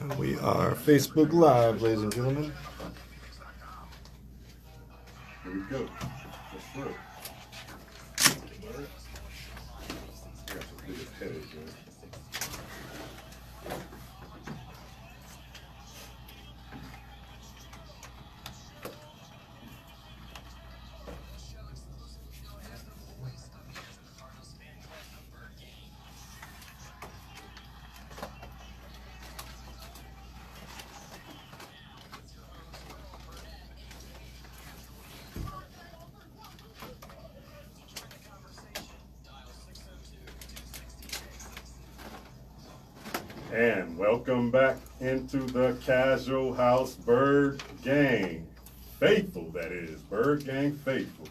And we are Facebook Live, ladies and gentlemen. Here we go. Let's through. I got the biggest headache, man. And welcome back into the Casual House Bird Gang. Faithful, that is. Bird Gang Faithful.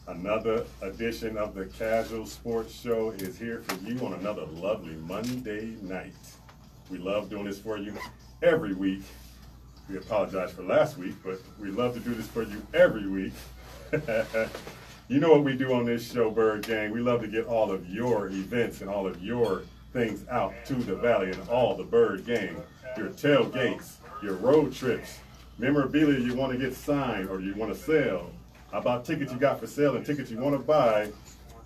Another edition of the Kazual Sportz Show is here for you on another lovely Monday night. We love doing this for you every week. We apologize for last week, but we love to do this for you every week. You know what we do on this show, Bird Gang. We love to get all of your events and all of your things out to the valley and all the Bird Gang. Your tailgates, your road trips, memorabilia you want to get signed or you want to sell. How about tickets you got for sale and tickets you want to buy?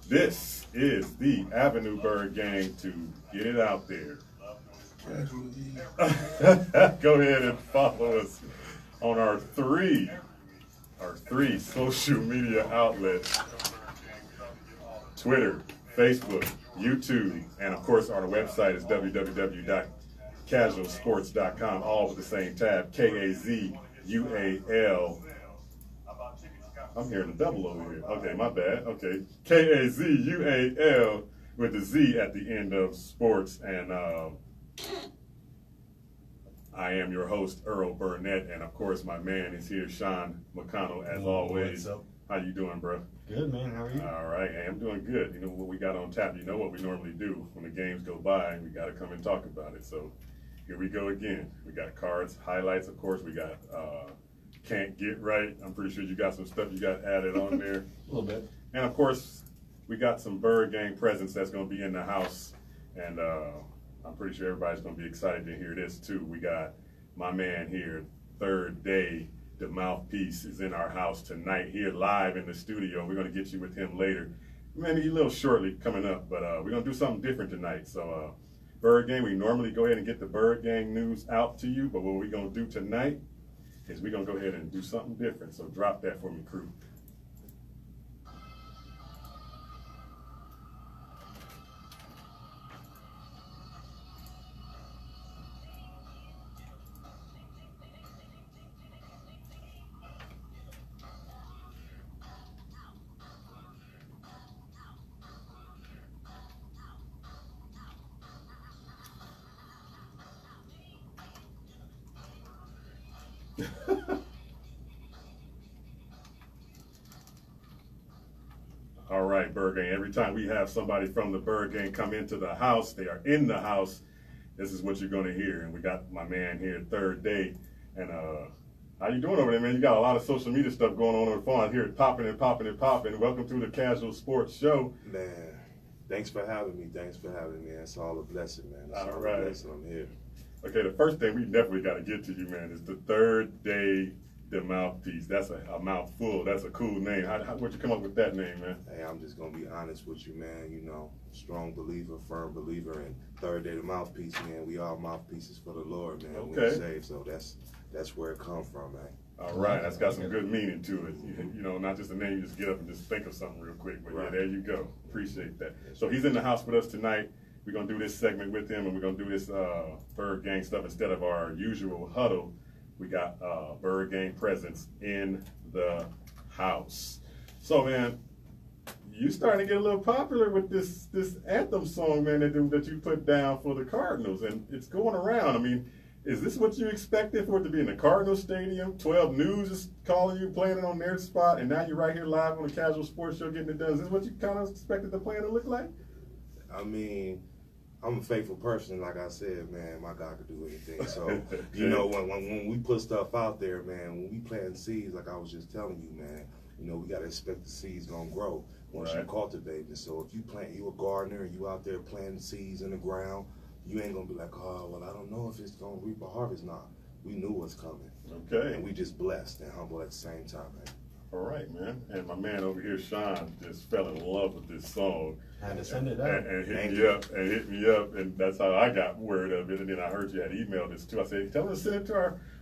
This is the Avenue, Bird Gang, to get it out there. Go ahead and follow us on our three social media outlets: Twitter, Facebook, YouTube, and of course our website is www.kazualsports.com, all with the same tab, Kazual. I'm hearing a double over here. Okay, my bad. Okay, Kazual with the Z at the end of sports. And I am your host, Earl Burnett, and of course my man is here, Sean McConnell, as always. What's up? How you doing, bro? Good, man. How are you? All right, hey, I'm doing good. You know what we got on tap. You know what we normally do when the games go by. We got to come and talk about it. So here we go again. We got cards, highlights, of course. We got can't get right. I'm pretty sure you got some stuff you got added on there. A little bit. And of course, we got some Bird Gang presence that's going to be in the house. And I'm pretty sure everybody's going to be excited to hear this too. We got my man here, Th3rddae da Mouthpiece, is in our house tonight here live in the studio. We're going to get you with him later, maybe a little shortly coming up, but we're going to do something different tonight. So Bird Gang, we normally go ahead and get the Bird Gang news out to you, but what we're going to do tonight is we're going to go ahead and do something different. So drop that for me, crew. All right, Bird Gang. Every time we have somebody from the Bird Gang come into the house, they are in the house. This is what you're going to hear. And we got my man here, Th3rddae. And how you doing over there, man? You got a lot of social media stuff going on the phone. I hear it popping and popping and popping. Welcome to the Kazual Sportz Show. Man, thanks for having me. Thanks for having me. It's all a blessing, man. It's All all right. a blessing. I'm here. Okay, the first thing we definitely got to get to you, man, is the Th3rddae da Mouthpiece. That's a mouthful. That's a cool name. Where'd you come up with that name, man? Hey, I'm just gonna be honest with you, man. You know, strong believer, firm believer, and Th3rddae da Mouthpiece, man. We all mouthpieces for the Lord, man. Okay. We're saved, so that's where it comes from, man. All right, that's got some good meaning to it. You know, not just a name you just get up and just think of something real quick. But yeah, Right. there you go. Appreciate that. So he's in the house with us tonight. We're going to do this segment with him, and we're going to do this Bird Gang stuff instead of our usual huddle. We got Bird Gang presence in the house. So, man, you starting to get a little popular with this anthem song, man, that you put down for the Cardinals, and it's going around. I mean, is this what you expected for it to be in the Cardinals Stadium? 12 News is calling you, playing it on their spot, and now you're right here live on the Kazual Sportz Show getting it done. Is this what you kind of expected the plan to look like? I mean, I'm a faithful person, like I said, man. My God could do anything. So, Okay. you know, when we put stuff out there, man, when we plant seeds, like I was just telling you, man, you know, we got to expect the seeds going to grow once you Right. cultivate it. So if you a gardener and you out there planting seeds in the ground, you ain't gonna be like, oh, well, I don't know if it's gonna reap a harvest. Nah, we knew what's coming. Okay. And we just blessed and humble at the same time, man. All right, man. And my man over here, Sean, just fell in love with this song. Had to send it out. And hit me up, and that's how I got word of it. And then I heard you had emailed this too. I said, tell him to send it to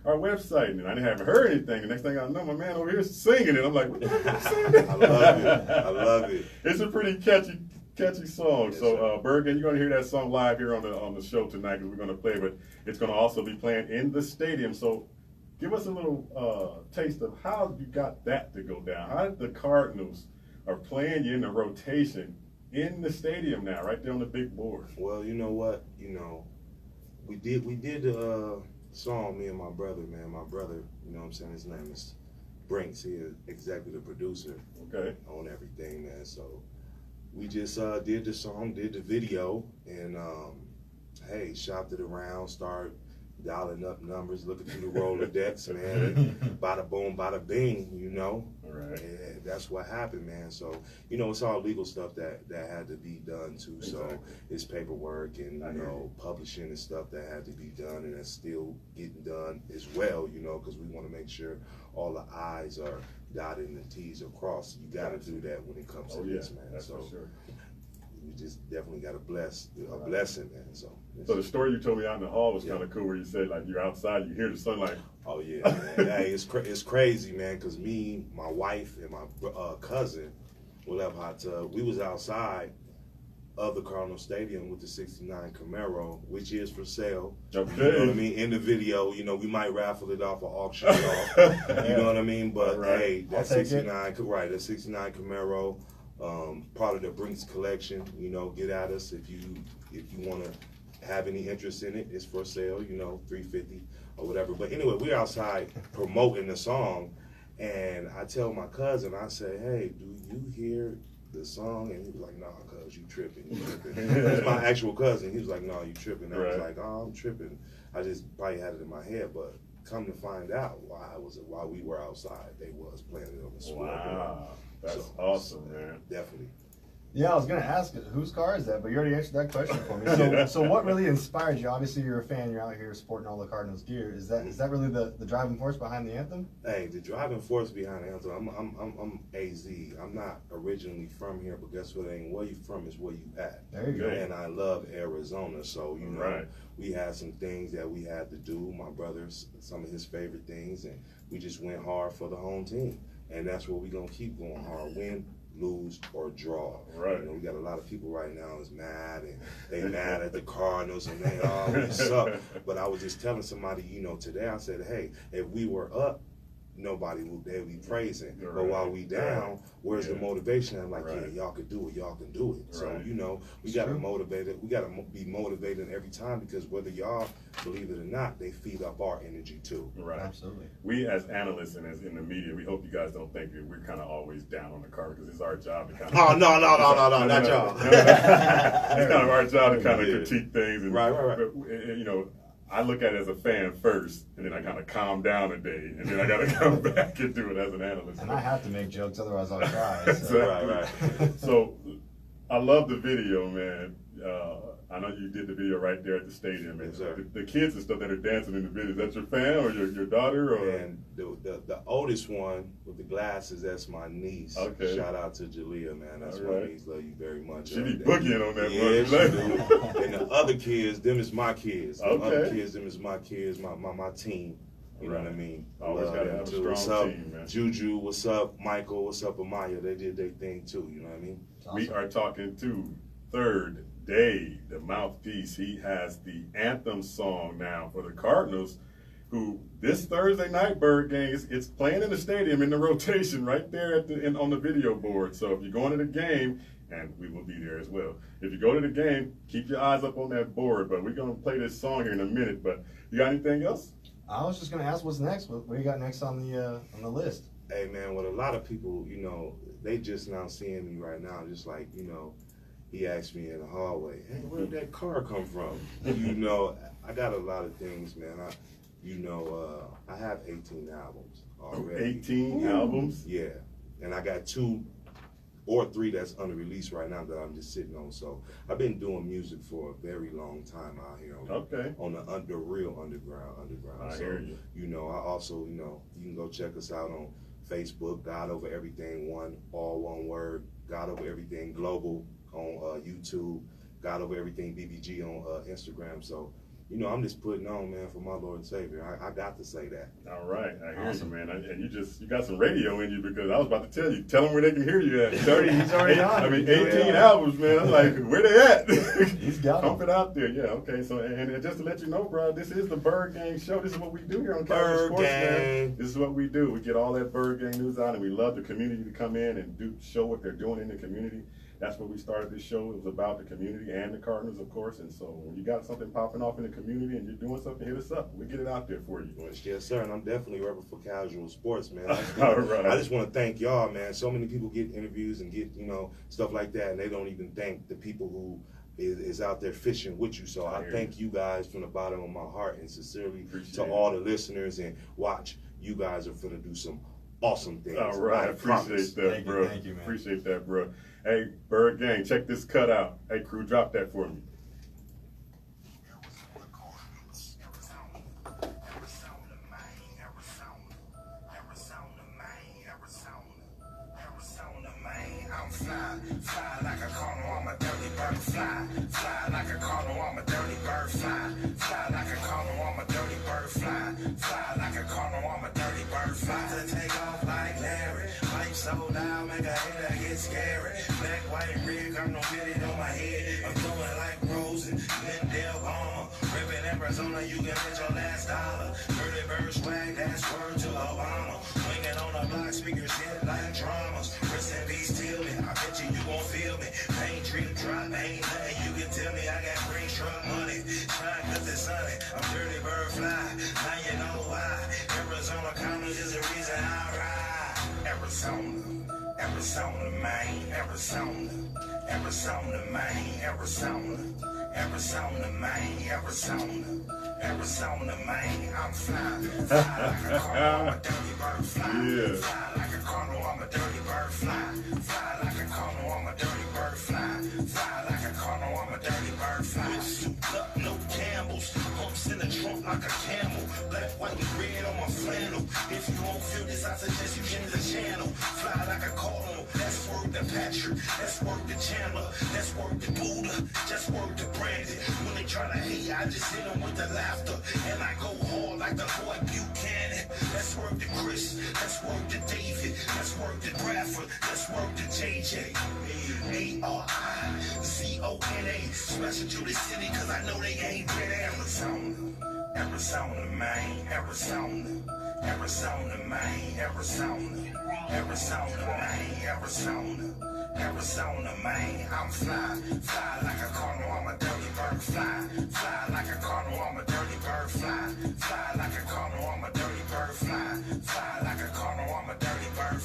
our website. And I haven't heard anything. The next thing I know, my man over here is singing it. I'm like, what the heck are you saying? I love it. I love it. It's a pretty catchy song. Yes, So, Bergen, you're going to hear that song live here on the show tonight because we're going to play it. But it's going to also be playing in the stadium. So, give us a little taste of how you got that to go down. How did the Cardinals are playing you in the rotation in the stadium now, right there on the big board? Well, you know what? We did the song, me and my brother, man. My brother, you know what I'm saying? His name is Brinks. He is exactly the producer. Okay. On everything, man. So we just did the song, did the video, and hey, shopped it around, started dialing up numbers, looking through the Rolodex, man. Bada boom, bada bing, All right. And that's what happened, man. So, it's all legal stuff that had to be done too. Exactly. So it's paperwork and, publishing and stuff that had to be done, and that's still getting done as well, because we want to make sure all the I's are dotted and the T's are crossed. You got to do that when it comes to this, man. That's so for sure. we just definitely got a blessing, man. So the story you told me out in the hall was kind of cool, where you said like you're outside, you hear the sunlight. Oh yeah, man. Hey, it's crazy, man. Cause me, my wife, and my cousin, we was outside of the Cardinals Stadium with the '69 Camaro, which is for sale. Okay. You know what I mean? In the video, we might raffle it off or auction it off. You know what I mean? But hey, that '69, right? That '69 Camaro. Part of the Brinks collection, get at us if you want to have any interest in it. It's for sale, $350 or whatever. But anyway, we're outside promoting the song, and I tell my cousin, I say, hey, do you hear the song? And he was like, nah, cuz, you tripping. It's my actual cousin. He was like, nah, you tripping. I was like, oh, I'm tripping. I just probably had it in my head, but come to find out while we were outside, they was playing it on the scoreboard. Wow. That's awesome, man. Definitely. Yeah, I was going to ask whose car is that, but you already answered that question for me. So what really inspired you? Obviously, you're a fan. You're out here supporting all the Cardinals gear. Is that really the driving force behind the anthem? Hey, the driving force behind the anthem. I'm AZ. I'm not originally from here, but guess what? Ain't where you from is where you at. There you go. And I love Arizona, so we had some things that we had to do. My brother's some of his favorite things, and we just went hard for the home team. And that's what we're going to keep going hard. Win, lose, or draw. Right. We got a lot of people right now is mad, and they mad at the Cardinals, and they always suck. But I was just telling somebody, today, I said, hey, if we were up, nobody would be praising. Right. But while we down, where's the motivation? I'm like, right. yeah, y'all can do it. Y'all can do it. Right. So, we got to motivate it. We got to be motivated every time, because whether y'all believe it or not, they feed up our energy too. Right. Absolutely. We as analysts and as in the media, we hope you guys don't think that we're kind of always down on the card, because it's our job to kind of. Oh, no, not y'all. It's kind of our job to kind of critique things. And, right. I look at it as a fan first, and then I kind of calm down a day, and then I got to come back and do it as an analyst. And I have to make jokes, otherwise I'll cry. So. Right. So I love the video, man. I know you did the video right there at the stadium. Yes, sir. The kids and stuff that are dancing in the video, is that your fan or your daughter? Or? And the oldest one with the glasses, that's my niece. Okay. Shout out to Jalea, man. That's my niece. Love you very much. She be boogieing on that one. Yeah, she do. And the other kids, them is my kids. The other kids, them is my kids, my team. You know what I mean? Always got to have a strong team, man. Juju, what's up? Michael, what's up? Amaya, they did their thing too. You know what I mean? Awesome. We are talking to Th3rddae da Mouthpiece. He has the anthem song now for the Cardinals, who this Thursday night, Bird Gang, it's playing in the stadium in the rotation right there on the video board. So if you're going to the game, and we will be there as well. If you go to the game, keep your eyes up on that board. But we're going to play this song here in a minute. But you got anything else? I was just going to ask what's next. What do you got next on the list? Hey, man, what a lot of people, they just now seeing me right now, just like, he asked me in the hallway, hey, where did that car come from? I got a lot of things, man. I have 18 albums already. 18 albums? Yeah. And I got 2 or 3 that's under release right now that I'm just sitting on. So I've been doing music for a very long time out here on the real underground. I hear you. You know, I also, you know, you can go check us out on Facebook, God Over Everything One, all one word, God Over Everything Global on YouTube, God Over Everything BBG on Instagram. So, you know, I'm just putting on, man, for my Lord and Savior. I got to say that. All right, I hear you, man. And you got some radio in you, because I was about to tell them where they can hear you at. He's already on. I mean, 18 albums, man. I'm like, where they at? He's got them. Pump it out there, yeah. Okay, so and just to let you know, bro, this is the Bird Gang Show. This is what we do here on Kazual Sportz, man. This is what we do. We get all that Bird Gang news out, and we love the community to come in and show what they're doing in the community. That's what we started this show. It was about the community and the Cardinals, of course. And so when you got something popping off in the community and you're doing something, hit us up. We get it out there for you. Yes, sir. And I'm definitely repping for Kazual Sportz, man. All right. I just want to thank y'all, man. So many people get interviews and get, you know, stuff like that, and they don't even thank the people who is out there fishing with you. So I thank you guys from the bottom of my heart, and sincerely to all the listeners, and watch. You guys are finna do some awesome things. All right. I appreciate that, bro. Thank you, man. Appreciate that, bro. Hey, Bird Gang, check this cut out. Hey, crew, drop that for me. Fly like a cardinal, I'm a dirty bird. Fly like a cardinal, I'm a dirty bird. Fly like a cardinal, I'm a dirty bird. Fly like a cardinal, I'm a dirty bird. Fly to take off like Larry. Life so loud, make a hater get scary. Black, white, red, got no fitted on my head. I'm doing like Rose and Lindell Balmer. Ripping Arizona, you can get your last dollar. Dirty bird swag, that's word to Obama. Swinging on the block, speakers hit like dramas. Rest in peace, till me. I bet you gon' feel me. Pain drip drop, ain't nothing you can tell me. I got green truck money. Shine cause it's sunny. I'm dirty bird fly. Now you know why. Arizona Cardinals is the reason I ride. Arizona, Maine, Arizona, Maine, Arizona, Maine, Arizona, Maine. I'm flying. Fly like a cardinal, I'm a dirty bird. Fly like a cardinal, I'm a dirty bird. Fly like a cardinal, I'm a dirty bird. Fly like a cardinal, I'm a dirty bird. With souped up, no Campbells. Humps in the trunk like a camel. Black, white, and red on my flannel. If you don't feel this, I suggest you change the channel. Fly like a cardinal, that's work to Patrick. That's work to Chandler. That's work to Buddha. Just work to Brandon. When they try to hate, I just hit them with the laughter. And I go hard like the boy Buchanan. That's work to Chris. That's work to David. That's work to Bradford. That's work to JJ. Arizona. Smashing to the city cause I know they ain't been Arizona, Maine, Arizona, Maine, Arizona, Maine. I'm fly like a cardinal, I'm a dirty bird. Fly like a cardinal, I'm a dirty bird. Fly like a cardinal, I'm a dirty bird. Fly like a cardinal, I'm a dirty bird.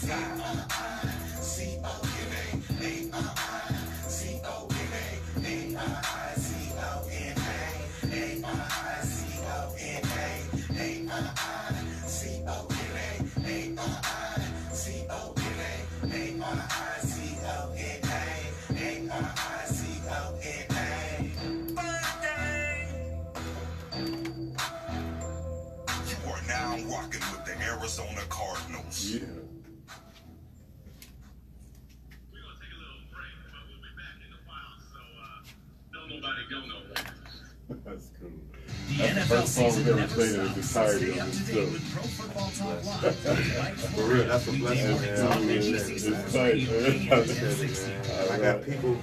You are now rocking with the Arizona Cardinals. Yeah. We're gonna take a little break, but we'll be back in the wild, so don't nobody go nowhere. That's cool. The That's the NFL first song season we've ever never played in its stops. entirety Stay on up to this date show. with Pro Football Talk Live. For real, that's a blessing, man. I got people.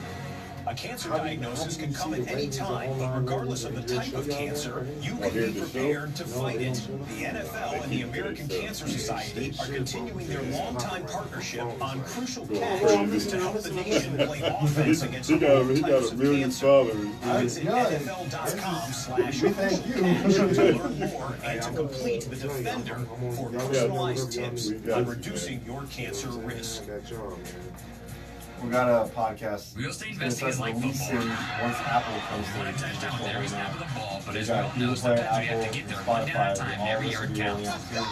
A cancer diagnosis can come at any time, but regardless of the type of cancer, you can be prepared to fight it. The NFL and the American Cancer Society are continuing their longtime partnership on crucial cash to help the nation play offense against He all got types a of million cancer. followers. Visit NFL.com/crucial We thank you. cash to learn more and to complete the Defender for personalized tips on reducing your cancer risk. I got y'all, man. We got a podcast. Real estate It's gonna investing is start like releasing football. once Apple comes One in. touchdown with every snap of the ball, but We as we all got know, Google Play, sometimes we have Apple, to get there one down at a Spotify, time. all Every this will yard be only counts. on here,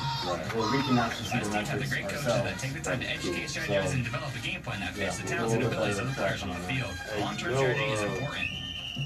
where we can actually see Best the teams have the metrics great coaches ourselves. that take the time to educate, So, strategize, and develop a game plan that fits the yeah, talents and we'll abilities of the play players on the field. Long-term you know, strategy is important.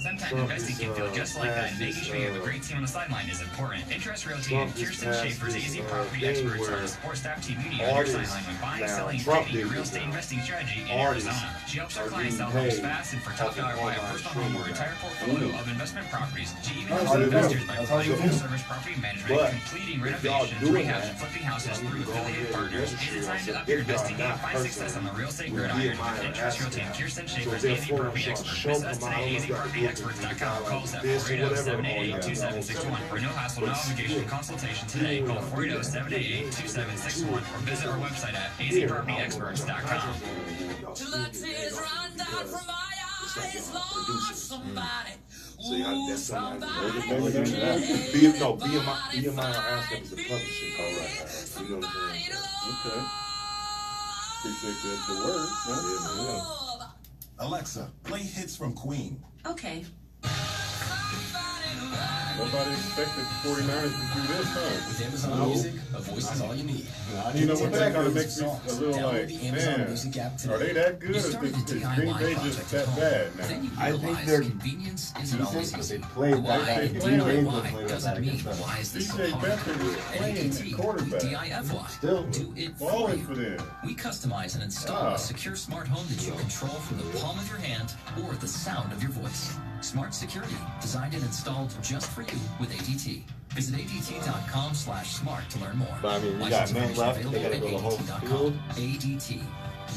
Sometimes investing can feel just like that. Making sure you have a great team on the sideline is important. Interest Realty and Kirsten Schaefer's AZ Property experts are the support staff team you need on your sideline when buying, selling, and trading your real estate investing strategy in Arizona. She helps her clients sell homes fast and for top dollar buy a personal home or entire portfolio of investment properties. She even helps investors by providing full service property management, completing renovations, rehabs, and flipping houses through affiliate partners. Is it time to up your investing game? Find success on the real estate gridiron with Interest Realty and Kirsten Schaefer's AZ Property experts. Visit us today at azpropertyexperts.com. Call us at 480-788-2761 for no hassle, no obligation consultation today. Call 480-788-2761 or visit our website at azpropertyexperts.com. See how that's something BMI asked as a publishing. You know what I'm saying? Okay. Appreciate the word, man. Alexa, play hits from Queen. Okay. Nobody expected the 49ers to do this, huh? With Amazon Music, a voice is all you need. You know what, that kind of makes me a little Download like, the Amazon man, Music app today. are they that good, or You is started the Green DIY Bay project just at that home. bad Then now? you I think realize they're convenience isn't always decent, but easy. they played Why that DIY doesn't mean why is this so DJ hard? Becker was playing NET, quarterback. DIFY, Still do it for Balling you. for them. We customize and install Ah. a secure smart home that you control from the palm of your hand or the sound of your voice. Smart security, designed and installed just for you with ADT. Visit ADT.com/smart to learn more. But I mean, you License got men information left, they available gotta at go the whole ADT.com. field. ADT.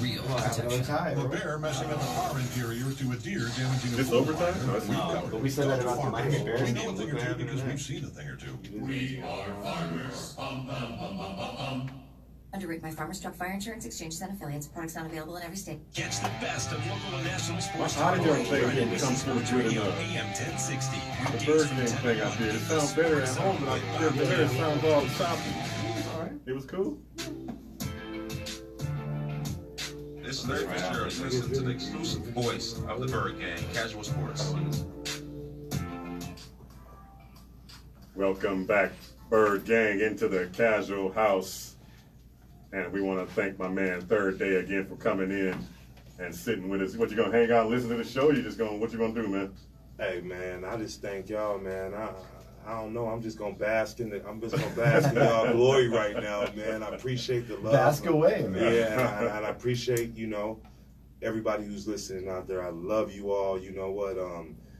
Real Have another protection. tie, The bro. bear messing up the car interior to a deer, damaging a This pool overtime? liner. No, it's not. covered. But we said that about the Miami Bears We game. know a thing Look or what two happened because to we've that. seen a thing or two. We are farmers. Underwritten by Farmers Truck Fire Insurance Exchanges and Affiliates. Products not available in every state. Catch the best of local and national sports. How did y'all play Friday game with come Sports through good Radio, enough? AM 1060. The bird game thing I did, it sounds better at home than I hear the bear sounds all choppy. All right, it was cool. This is Larry Fitzgerald. Listen to the exclusive voice of the Bird Gang, Kazual Sportz. Welcome back, Bird Gang, into the Casual House. And we want to thank my man Th3rd dae again for coming in and sitting with us. What, you gonna hang out and listen to the show? You just gonna, what you gonna do, man? Hey man, I just thank y'all, man. I don't know. I'm just gonna bask in y'all glory right now, man. I appreciate the love. Bask away, man. Yeah, and I appreciate, everybody who's listening out there. I love you all. You know what?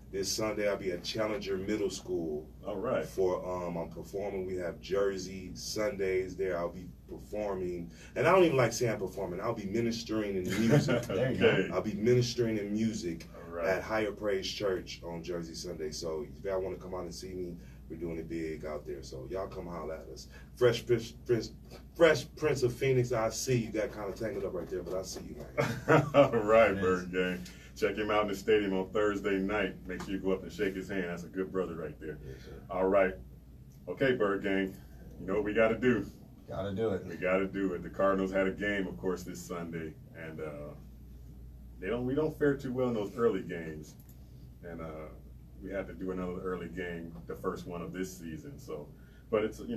This Sunday I'll be at Challenger Middle School. All right. For I'm performing. We have Jersey Sundays there. I'll be performing, and I don't even like saying performing. I'll be ministering in music. There you go. I'll be ministering in music All right. at Higher Praise Church on Jersey Sunday. So if y'all want to come out and see me, we're doing it big out there. So y'all come holler at us. Fresh Prince of Phoenix, I see you. Got kind of tangled up right there, but I see you, man. All right, Bird Gang. Check him out in the stadium on Thursday night. Make sure you go up and shake his hand. That's a good brother right there. Yes, sir. All right. Okay, Bird Gang. You know what we got to do? Gotta do it. We got to do it. The Cardinals had a game, of course, this Sunday, and we don't fare too well in those early games, and we had to do another early game, the first one of this season. So, but it's we're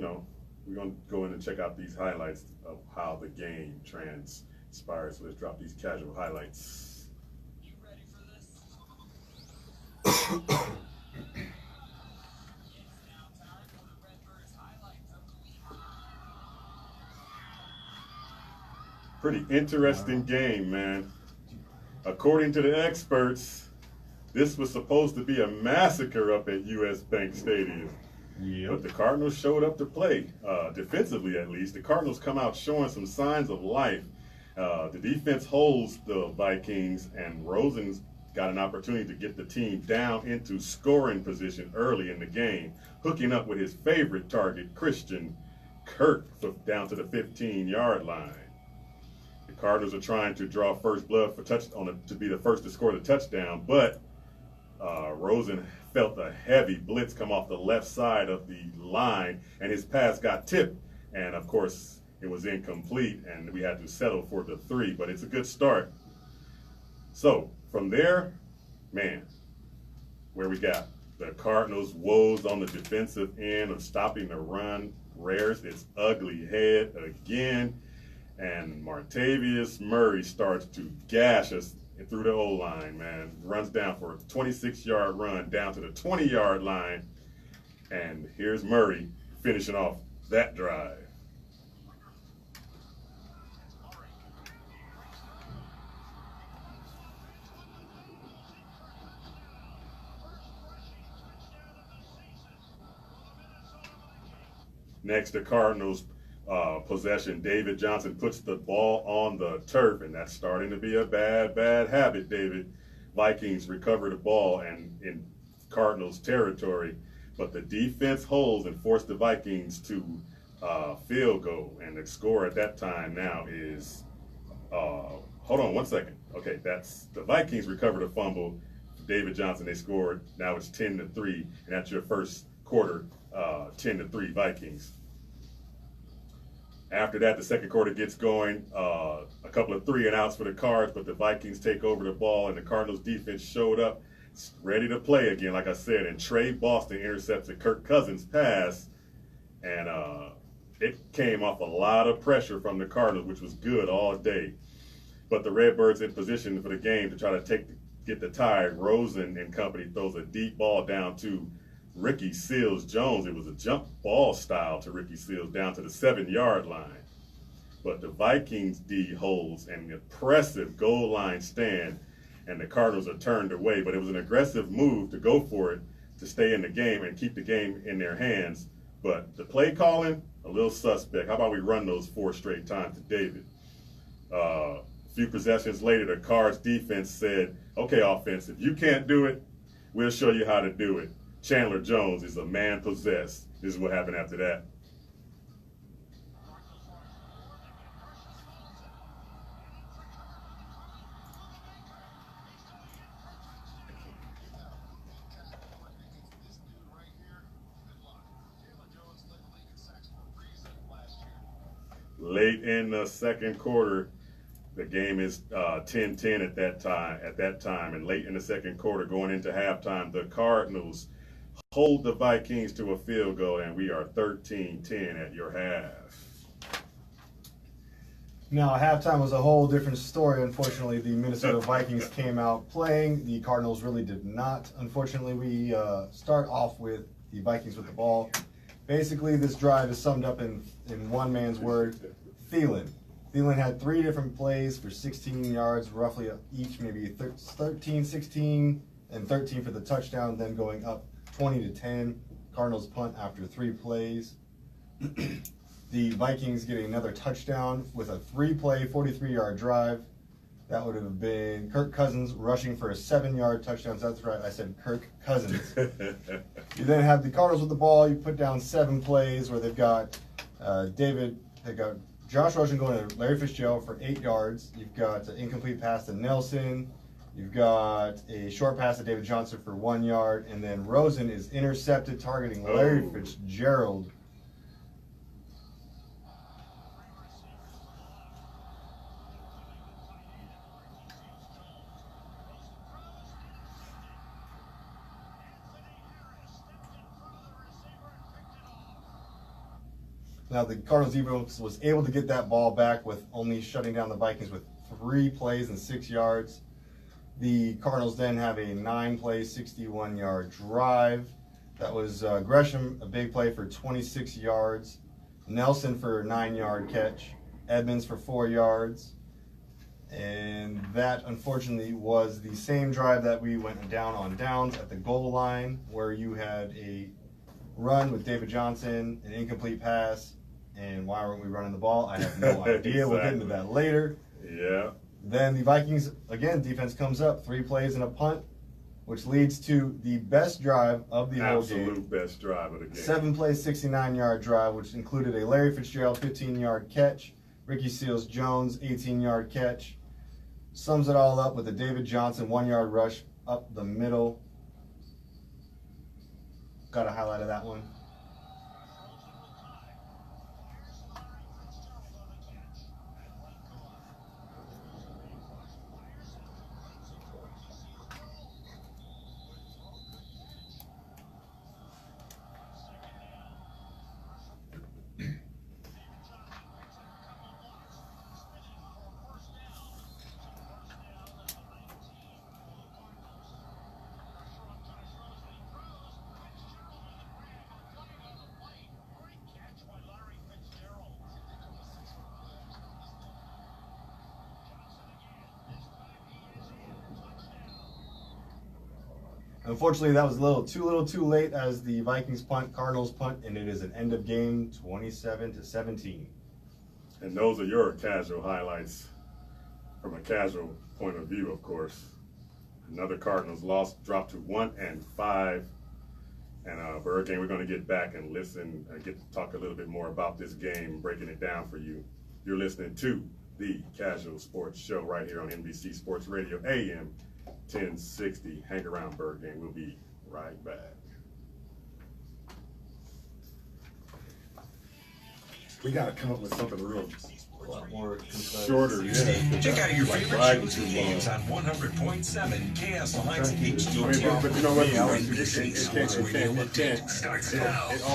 gonna go in and check out these highlights of how the game transpires. So let's drop these casual highlights. Pretty interesting game, man. According to the experts, this was supposed to be a massacre up at US Bank Stadium. But the Cardinals showed up to play, defensively at least. The Cardinals come out showing some signs of life. The defense holds the Vikings, and Rosen's got an opportunity to get the team down into scoring position early in the game, hooking up with his favorite target, Christian Kirk, down to the 15-yard line. The Cardinals are trying to draw first blood to be the first to score the touchdown, but Rosen felt a heavy blitz come off the left side of the line, and his pass got tipped, and of course it was incomplete, and we had to settle for the 3, but it's a good start. So from there, man, where we got the Cardinals' woes on the defensive end of stopping the run rears its ugly head again, and Martavius Murray starts to gash us through the O-line, man. Runs down for a 26-yard run down to the 20-yard line, and here's Murray finishing off that drive. Next, the Cardinals possession. David Johnson puts the ball on the turf, and that's starting to be a bad habit, David. Vikings recover the ball and in Cardinals territory, but the defense holds and forced the Vikings to field goal, and the score at that time now is, hold on one second. Okay, that's the Vikings recovered a fumble. David Johnson, they scored. Now it's 10-3, and that's your first quarter, 10-3 Vikings. After that, the second quarter gets going. A couple of 3-and-outs for the Cards, but the Vikings take over the ball, and the Cardinals defense showed up ready to play again, like I said. And Trey Boston intercepted Kirk Cousins' pass, and it came off a lot of pressure from the Cardinals, which was good all day. But the Redbirds in position for the game to try to get the tie. Rosen and company throws a deep ball down to Ricky Seals-Jones. It was a jump ball style to Ricky Seals down to the 7-yard line. But the Vikings D holds an impressive goal line stand, and the Cardinals are turned away. But it was an aggressive move to go for it, to stay in the game and keep the game in their hands. But the play calling, a little suspect. How about we run those 4 straight times to David? A few possessions later, the Cards defense said, okay, offense, if you can't do it, we'll show you how to do it. Chandler Jones is a man possessed. This is what happened after that. Late in the second quarter, the game is 10-10 at that time, and late in the second quarter, going into halftime, the Cardinals hold the Vikings to a field goal, and we are 13-10 at your half. Now, halftime was a whole different story. Unfortunately, the Minnesota Vikings came out playing. The Cardinals really did not. Unfortunately, we start off with the Vikings with the ball. Basically, this drive is summed up in one man's word, Thielen. Thielen had 3 different plays for 16 yards, roughly each, maybe 13, 16, and 13 for the touchdown, then going up 20-10. Cardinals punt after 3 plays. The Vikings getting another touchdown with a 3-play, 43-yard drive. That would have been Kirk Cousins rushing for a 7-yard touchdown. So that's right, I said Kirk Cousins. You then have the Cardinals with the ball. You put down 7 plays where they've got Josh Rosen going to Larry Fitzgerald for 8 yards. You've got an incomplete pass to Nelson. You've got a short pass to David Johnson for 1 yard. And then Rosen is intercepted targeting Larry Fitzgerald. Now, the Cardinals defense was able to get that ball back with only shutting down the Vikings with 3 plays and 6 yards. The Cardinals then have a 9-play, 61-yard drive. That was Gresham, a big play for 26 yards. Nelson for a 9-yard catch. Edmonds for 4 yards. And that, unfortunately, was the same drive that we went down on downs at the goal line, where you had a run with David Johnson, an incomplete pass. And why weren't we running the ball? I have no idea. Exactly. We'll get into that later. Yeah. Then the Vikings, again, defense comes up, 3 plays and a punt, which leads to the best drive of the whole game. Absolute best drive of the game. 7-play, 69-yard drive, which included a Larry Fitzgerald 15-yard catch, Ricky Seals-Jones 18-yard catch. Sums it all up with a David Johnson 1-yard rush up the middle. Got a highlight of that one. Unfortunately, that was a little too late as the Vikings punt, Cardinals punt, and it is an end of game 27-17. And those are your casual highlights from a casual point of view, of course. Another Cardinals loss, dropped to 1-5. And Bird Game, we're going to get back and listen, get to talk a little bit more about this game, breaking it down for you. You're listening to the Kazual Sportz Show right here on NBC Sports Radio, AM 1060. Hang around, Bird Game. We'll be right back. We got to come up with something real A lot more shorter. Yeah. Check out your favorite Like shows and games on 100.7 KSLX HD. But you know what? It all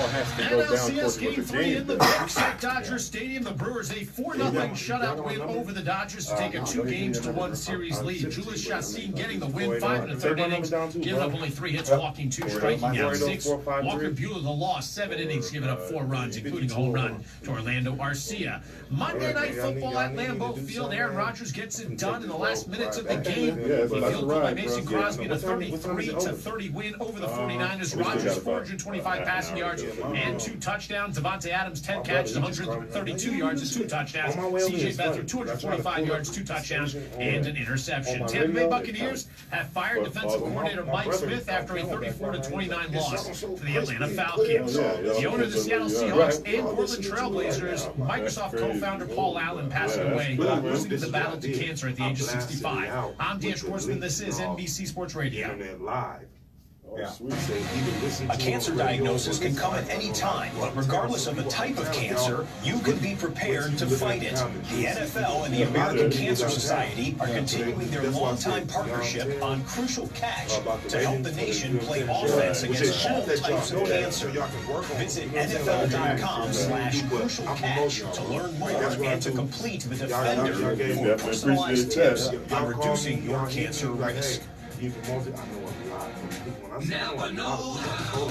has to go down NLCS towards Game what the 3 game in the does. Big Dodger Stadium. The Brewers a 4-0 shutout win over the Dodgers to take a 2-1 series lead. Julius Chastain getting the win, 5 1/3 innings, giving up only 3 hits, walking 2, striking out 6. Walker Buehler the loss, 7 innings, giving up 4 runs, including a home run to Orlando Arcia. Monday Night Football at Lambeau Field. Aaron Rodgers gets it done in the last minutes of the game. He fielded by Mason Crosby in a 33-30 win over the 49ers. Rodgers 425 passing yards and 2 touchdowns. Devontae Adams 10 catches, 132 yards and 2 touchdowns. CJ Beathard 245 yards, 2 touchdowns and an interception. Tampa Bay Buccaneers have fired defensive coordinator Mike Smith after a 34-29 loss to the Atlanta Falcons. The owner of the Seattle Seahawks and Portland Trailblazers, Microsoft co-founder Paul Allen, passed away, losing the battle to cancer at the age of 65. I'm Dan Schwartzman. This is NBC Sports Radio. Internet live. Yeah. A cancer diagnosis can come at any time, but regardless of the type of cancer, you can be prepared to fight it. The NFL and the American Cancer Society are continuing their longtime partnership on Crucial Catch to help the nation play offense against all types of cancer. Visit NFL.com/Crucial Catch to learn more and to complete the Defender for personalized tips on reducing your cancer risk. Napa know-how.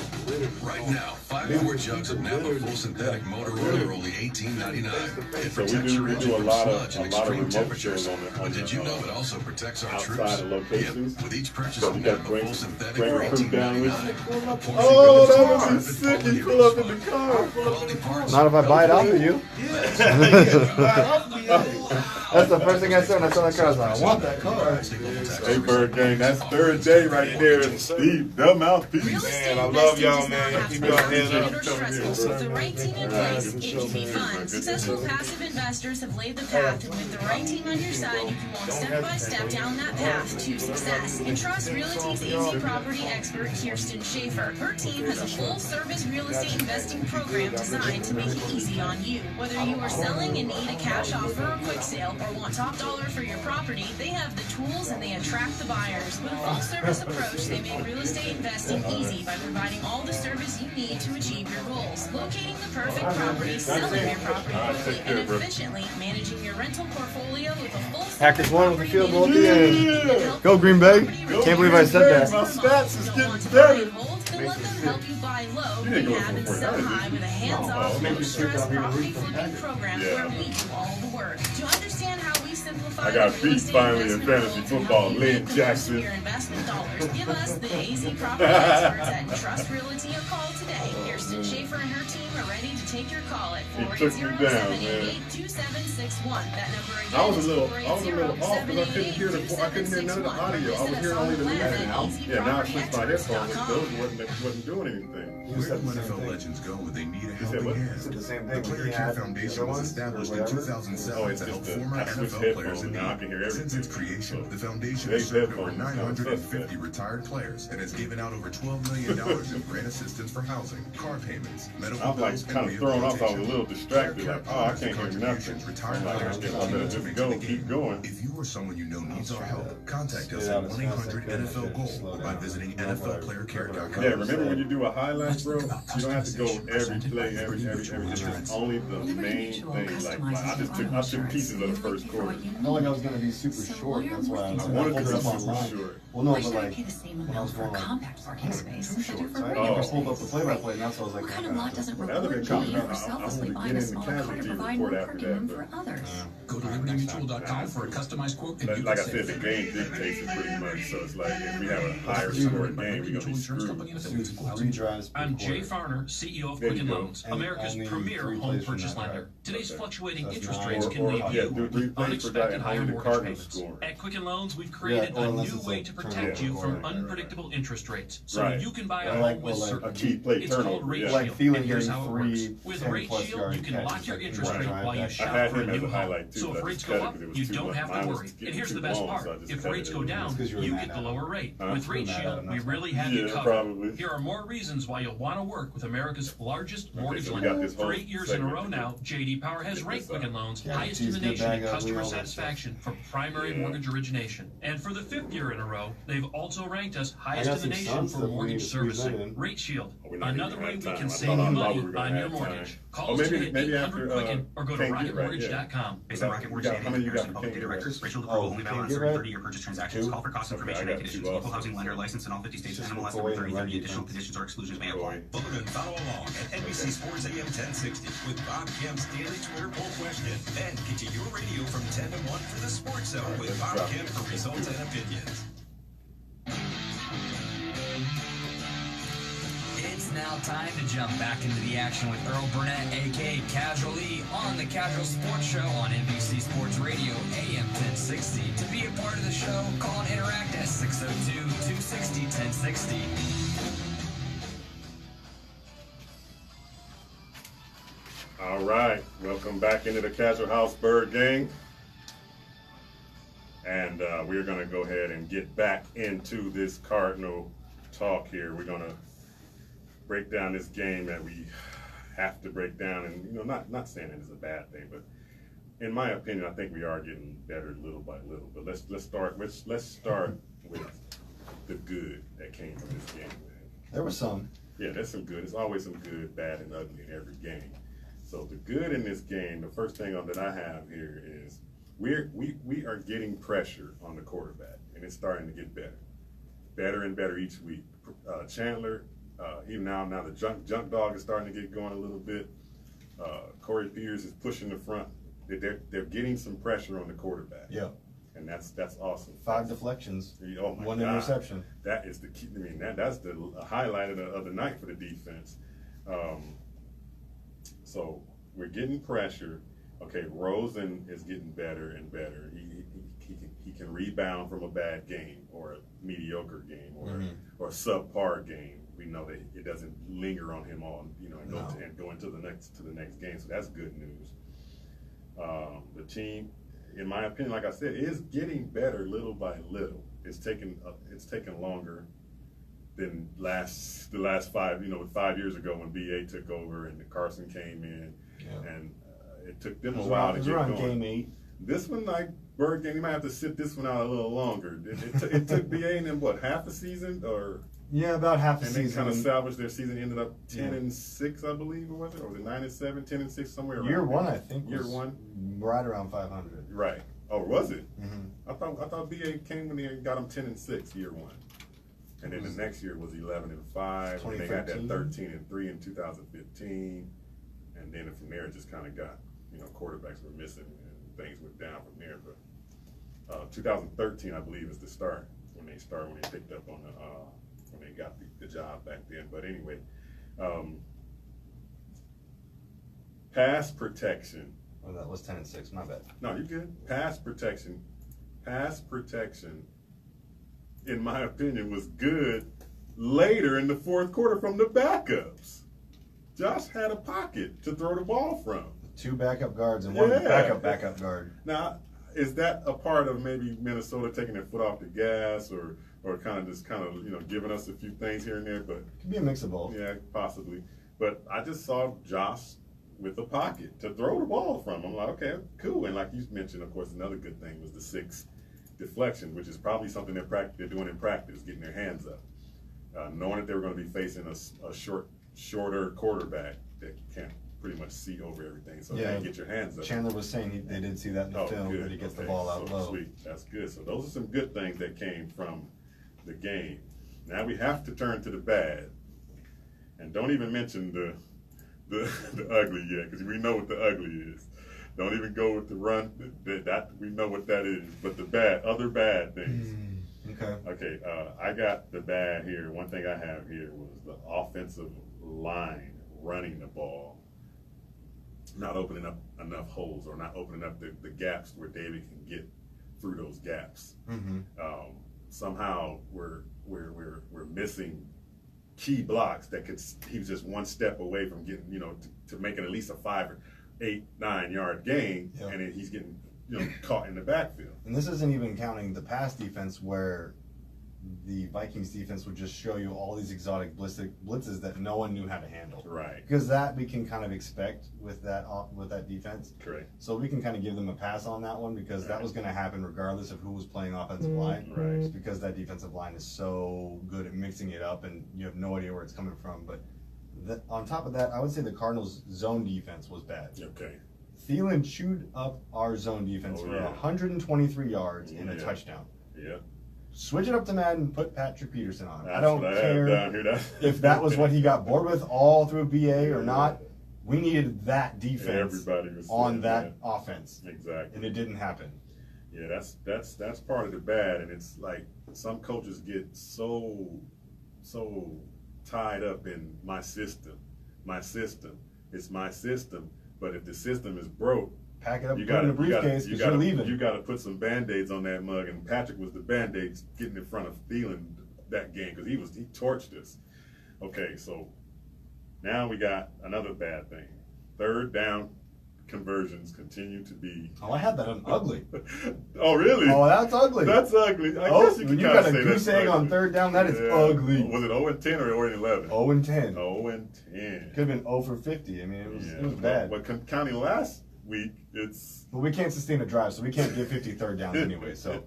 Right now, 5 more jugs of Napa full synthetic motor oil are only $18.99. It So protects your we engine do a from lot sludge of and extreme remote temperatures. shows on But did you know it also protects our troops? outside of locations. Yep. With each purchase So of you got Napa bring full synthetic bring for a crew down with $18.99, you. a portion Oh, goes that to would be private sick. Quality You pull up in the Heroes car. Quality parts. Not if I buy it off of you. That's the first thing I said when I saw that car. I was like, I want that car. Hey, Bird Gang, that's 3rd Day right there. Th3rddae da Mouthpiece. Man, I love y'all, man. Y'all keep y'all heads up. With the right team in place, it can be fun. Successful passive investors have laid the path, and with the right team on your side, you can walk step by step down that path to success. Entrust Realty's easy property expert, Kirsten Schaefer. Her team has a full-service real estate investing program designed to make it easy on you. Whether you are selling and need a cash offer or quick sale, or want top dollar for your property, they have the tools and they attract the buyers. With a full-service approach, they make real estate investing easy by providing all the service you need to achieve your goals. Locating the perfect property, selling your property quickly and efficiently, managing your rental portfolio with a full Packers won with the field goal at the end. Go Green Bay. Can't believe I said that. My stats is getting better. Then let them help you buy low, rehab, and sell high with a hands-off, no-stress property flipping program where we do all the work. To understand how we simplify I got the real beats estate finally in investment fantasy world and football. help you Lynn make the most Jackson. of your investment dollars, give us the AZ Property Experts at Trust Realty a call today. Kirsten Schaefer and her team are ready to take your call at He took me down, man. 480-788-2761. That number again I was a is little off because I couldn't hear none of the audio. I was hearing only the music. Yeah, now I switched my headphones. Those wasn't doing anything. Where do NFL legends go when they need a said helping what? hand? The same The thing. Player He Care had Foundation the was ones, established or in whatever. 2007 Oh, it's to help just former I switched NFL players headphones in and now I need. can hear Since everything. its creation, the foundation Today's has served over headphones sound 950 retired players and has given out over $12 million in grant assistance for housing, car payments, medical I'm like bills, and kind of thrown off. I was a rehabilitation. little distracted. Player Like, Care oh, I honors the can't hear nothing. contributions retired I'm like, players I continue better to just make go, to the keep game. going. If you or someone you know needs our help, contact us Yeah, at it sounds like 1-800-NFL that. Slow GOAL by down. visiting NFLPlayerCare.com. Yeah, remember when you do a highlight, bro? You don't have to go every play, everything. It's only the main thing. Like I took pieces of the first quarter. I felt like I was gonna be super short. That's why I I wanted to pulled be it up super online. short. Well, no, Why but should I like pay the same when I was amount for a going like, compact parking space too as I do short. for So I regular never pulled up the space? play-by-play, and that's why I was like, What kind of okay. lot doesn't That would have report been GE coming for out. I selflessly wanted to buying get a in the smaller car to casualty provide report more after parking that, room but for others? Go to libertymutual.com for a customized quote, and you Like I can said, save the game dictates it pretty much. So it's like if we have a higher scoring game, we're gonna be screwed. 3 drives per I'm Jay quarter. Farner, CEO of There you Quicken go. Loans, And America's only premier 3 home plays from purchase that, lender. right? Today's Okay. fluctuating That's interest 9. rates can Or, leave yeah, you do 3 with plays for that unexpected and higher only the mortgage Cardinals payments. score. At Quicken Loans, we've created or a unless new it's way a to turnover protect you from right. unpredictable interest rates, so Right. you can buy a I home like- with I like certainty. a key play It's called turnover, Rate yeah. Shield, Like Thielen and here's getting how it works. 3 With 10 Rate plus Shield, yard you can catches, lock your like interest one rate drive while you back. I shop had for a him as new a home. highlight too. So but if I rates just go cut it up, because it was you too don't much. have Mine to was worry. getting And here's too the best long, part. so I just If cut rates it. go down, because you're you mad get the at lower it. rate. Huh? With Rate You're mad Shield, at it, we that's really why. have you Yeah, covered. probably. Here are more reasons why you'll want to work with America's largest mortgage so we got lender. this whole For 8 years in a segment row to now, JD Power has Check ranked this out. Quicken Loans Yeah, highest cheese, in the good nation bag, in ugly, customer all that stuff. satisfaction for primary Yeah. mortgage origination. And for the 5th year in a row, they've also ranked us I highest got in the some nation Suns for that we mortgage need to squeeze servicing. in. Rate Shield, We're not another even way at we time. can I save thought- you I thought money we were gonna on your have time. mortgage. Oh, Call us maybe- today maybe at after, 800 Quicken or go to can't get right, rocketmortgage.com. Based on How Rocket many Mortgage you data, got and for complicated King records, Red? Rate Shield Oh, approval only valid on King certain Red? 30-year purchase transactions. 2? Call for cost Okay, information I and got conditions. 2 Equal also. housing lender licensed in all 50 states. Just NMLS look number away 3030. and Additional run conditions or exclusions may apply. Boy. Vote and follow along at NBC Sports AM 1060 with Bob Kemp's daily Twitter poll question. Then get to your radio from 10 to 1 for the Sports Zone with Bob Kemp for results and opinions. It's now time to jump back into the action with Earl Burnett, a.k.a. Casual E, on the Kazual Sportz Show on NBC Sports Radio, AM 1060. To be a part of the show, call and interact at 602-260-1060. All right, welcome back into the Casual House Bird Gang. And we're going to go ahead and get back into this Cardinal talk here. We're going to break down this game that we have to break down. And, you know, not saying that it's a bad thing, but in my opinion, I think we are getting better little by little. But let's start with the good that came from this game. There was some. Yeah, there's some good. There's always some good, bad, and ugly in every game. So the good in this game, the first thing that I have here is we are getting pressure on the quarterback, and it's starting to get better and better each week. Chandler, even now the junk dog is starting to get going a little bit. Corey Peters is pushing the front. They're getting some pressure on the quarterback. Yeah. And that's awesome. 5 deflections. Oh my 1 God. interception. That is the key. I mean, that's the highlight of the night for the defense. So we're getting pressure. Okay, Rosen is getting better and better. He can rebound from a bad game or a mediocre game or a subpar game. We know that it doesn't linger on him all, you know, and go into the next game. So that's good news. The team, in my opinion, like I said, is getting better little by little. It's taken longer than the last 5 years ago when BA took over and Carson came in, and it took them a while to get going. Game 8. This one, like Bird Game, you might have to sit this one out a little longer. It took BA and them half a season or. Yeah, about half a and season. they kind of salvaged their season. Ended up 10-6, I believe, or was it? Or was it 9-7, 10-6, somewhere around Year there. 1, I think. Year was 1, right around 500. right? Oh, was it? Mm-hmm. I thought BA came when they got them 10-6 year 1, and then the next year was 11-5. And they got that 13-3 in 2015, and then from there it just kind of got, quarterbacks were missing and things went down from there. But 2013, I believe, is the start when they picked up on the. When they got the job back then. But anyway, pass protection. Oh, that was 10-6. My bad. No, you're good. Pass protection, in my opinion, was good later in the fourth quarter from the backups. Josh had a pocket to throw the ball from. 2 backup guards and 1 backup guard. Now, is that a part of maybe Minnesota taking their foot off the gas or kind of giving us a few things here and there? But It could be a mix of both. yeah, possibly. But I just saw Josh with a pocket to throw the ball from. I'm like, okay, cool. And like you mentioned, of course, another good thing was the 6 deflection, which is probably something they're doing in practice, getting their hands up, knowing that they were going to be facing a shorter quarterback that can't pretty much see over everything. So Yeah, get your hands up. Chandler was saying they did see that in the film, good. that he gets the Okay. ball out So low. Sweet. That's good. So those are some good things that came from the game. Now we have to turn to the bad, and don't even mention the ugly yet, because we know what the ugly is. Don't even go with the run. That we know what that is. But the other bad things. Okay. Okay. I got the bad here. One thing I have here was the offensive line running the ball, not opening up enough holes or not opening up the gaps where David can get through those gaps. Somehow we're missing key blocks that he was just one step away from getting, to making at least a 5 or 8, 9 yard gain, and then he's getting caught in the backfield. And this isn't even counting the pass defense where the Vikings defense would just show you all these exotic blitzes that no one knew how to handle. Right. Because that we can kind of expect with that defense. Correct. So we can kind of give them a pass on that one because that was going to happen regardless of who was playing offensive line. Right. Just because that defensive line is so good at mixing it up and you have no idea where it's coming from. But on top of that, I would say the Cardinals' zone defense was bad. Okay. Thielen chewed up our zone defense for 123 yards and a touchdown. Yeah. Switch it up to Madden, put Patrick Peterson on. That's I don't what care have down here. if that was what he got bored with all through BA or not. We needed that defense on that offense. Exactly. And it didn't happen. Yeah, that's part of the bad, and it's like some coaches get so tied up in my system. It's my system, but if the system is broke, pack it up, put it in a briefcase because you're leaving. You got to put some Band-Aids on that mug, and Patrick was the Band-Aids getting in front of Thielen that game because he torched us. Okay, so now we got another bad thing. 3rd down conversions continue to be. Oh, I had that on ugly. Oh, really? Oh, that's ugly. That's ugly. I guess you when can you kind got of a say goose that's egg on 3rd down, that is ugly. Was it 0-10 or 0-11? 0-10. 0-10. Could have been 0 for 50. I mean, it was bad. But counting last week, it's. Well, we can't sustain a drive, so we can't get 50 3rd downs anyway. So.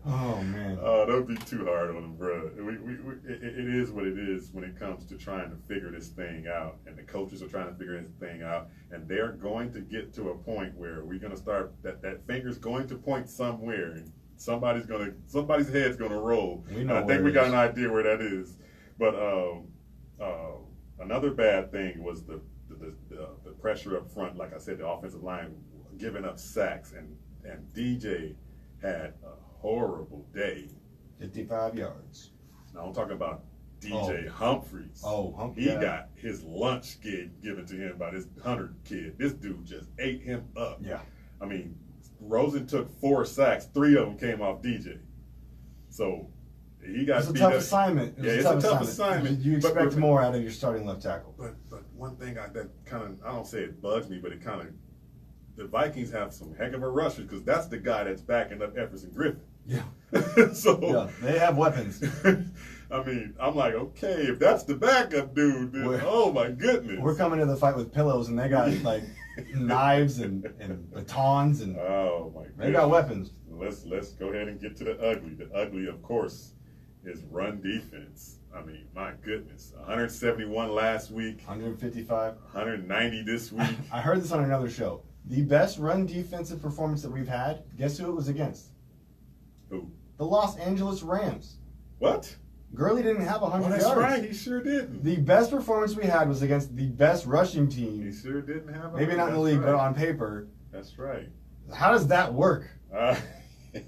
Oh man. Don't be too hard on him, bro. It is what it is when it comes to trying to figure this thing out, and the coaches are trying to figure this thing out, and they're going to get to a point where we're going to start that finger's going to point somewhere, and somebody's head's gonna roll. I think we got an idea where that is. But another bad thing was the pressure up front. Like I said, the offensive line giving up sacks, and DJ had a horrible day. 55 yards. Now I'm talking about DJ Humphries. He got his lunch given to him by this Hunter kid. This dude just ate him up. Yeah. I mean, Rosen took 4 sacks. 3 of them came off DJ. So he got. It's a tough assignment. It's a tough assignment. You expect more out of your starting left tackle. But one thing that kind of, I don't say it bugs me, but it kind of, the Vikings have some heck of a rusher because that's the guy that's backing up Everson Griffin. Yeah. So they have weapons. I mean, I'm like, okay, if that's the backup dude, then, oh my goodness. We're coming to the fight with pillows, and they got like knives and batons, and oh my goodness. They got weapons. Let's go ahead and get to the ugly. The ugly, of course, is run defense. I mean, my goodness, 171 last week, 155, 190 this week. I heard this on another show. The best run defensive performance that we've had. Guess who it was against? Who? The Los Angeles Rams. What? Gurley didn't have 100 yards. That's right, he sure didn't. The best performance we had was against the best rushing team. He sure didn't have. Maybe not in the league, but on paper. That's right. How does that work?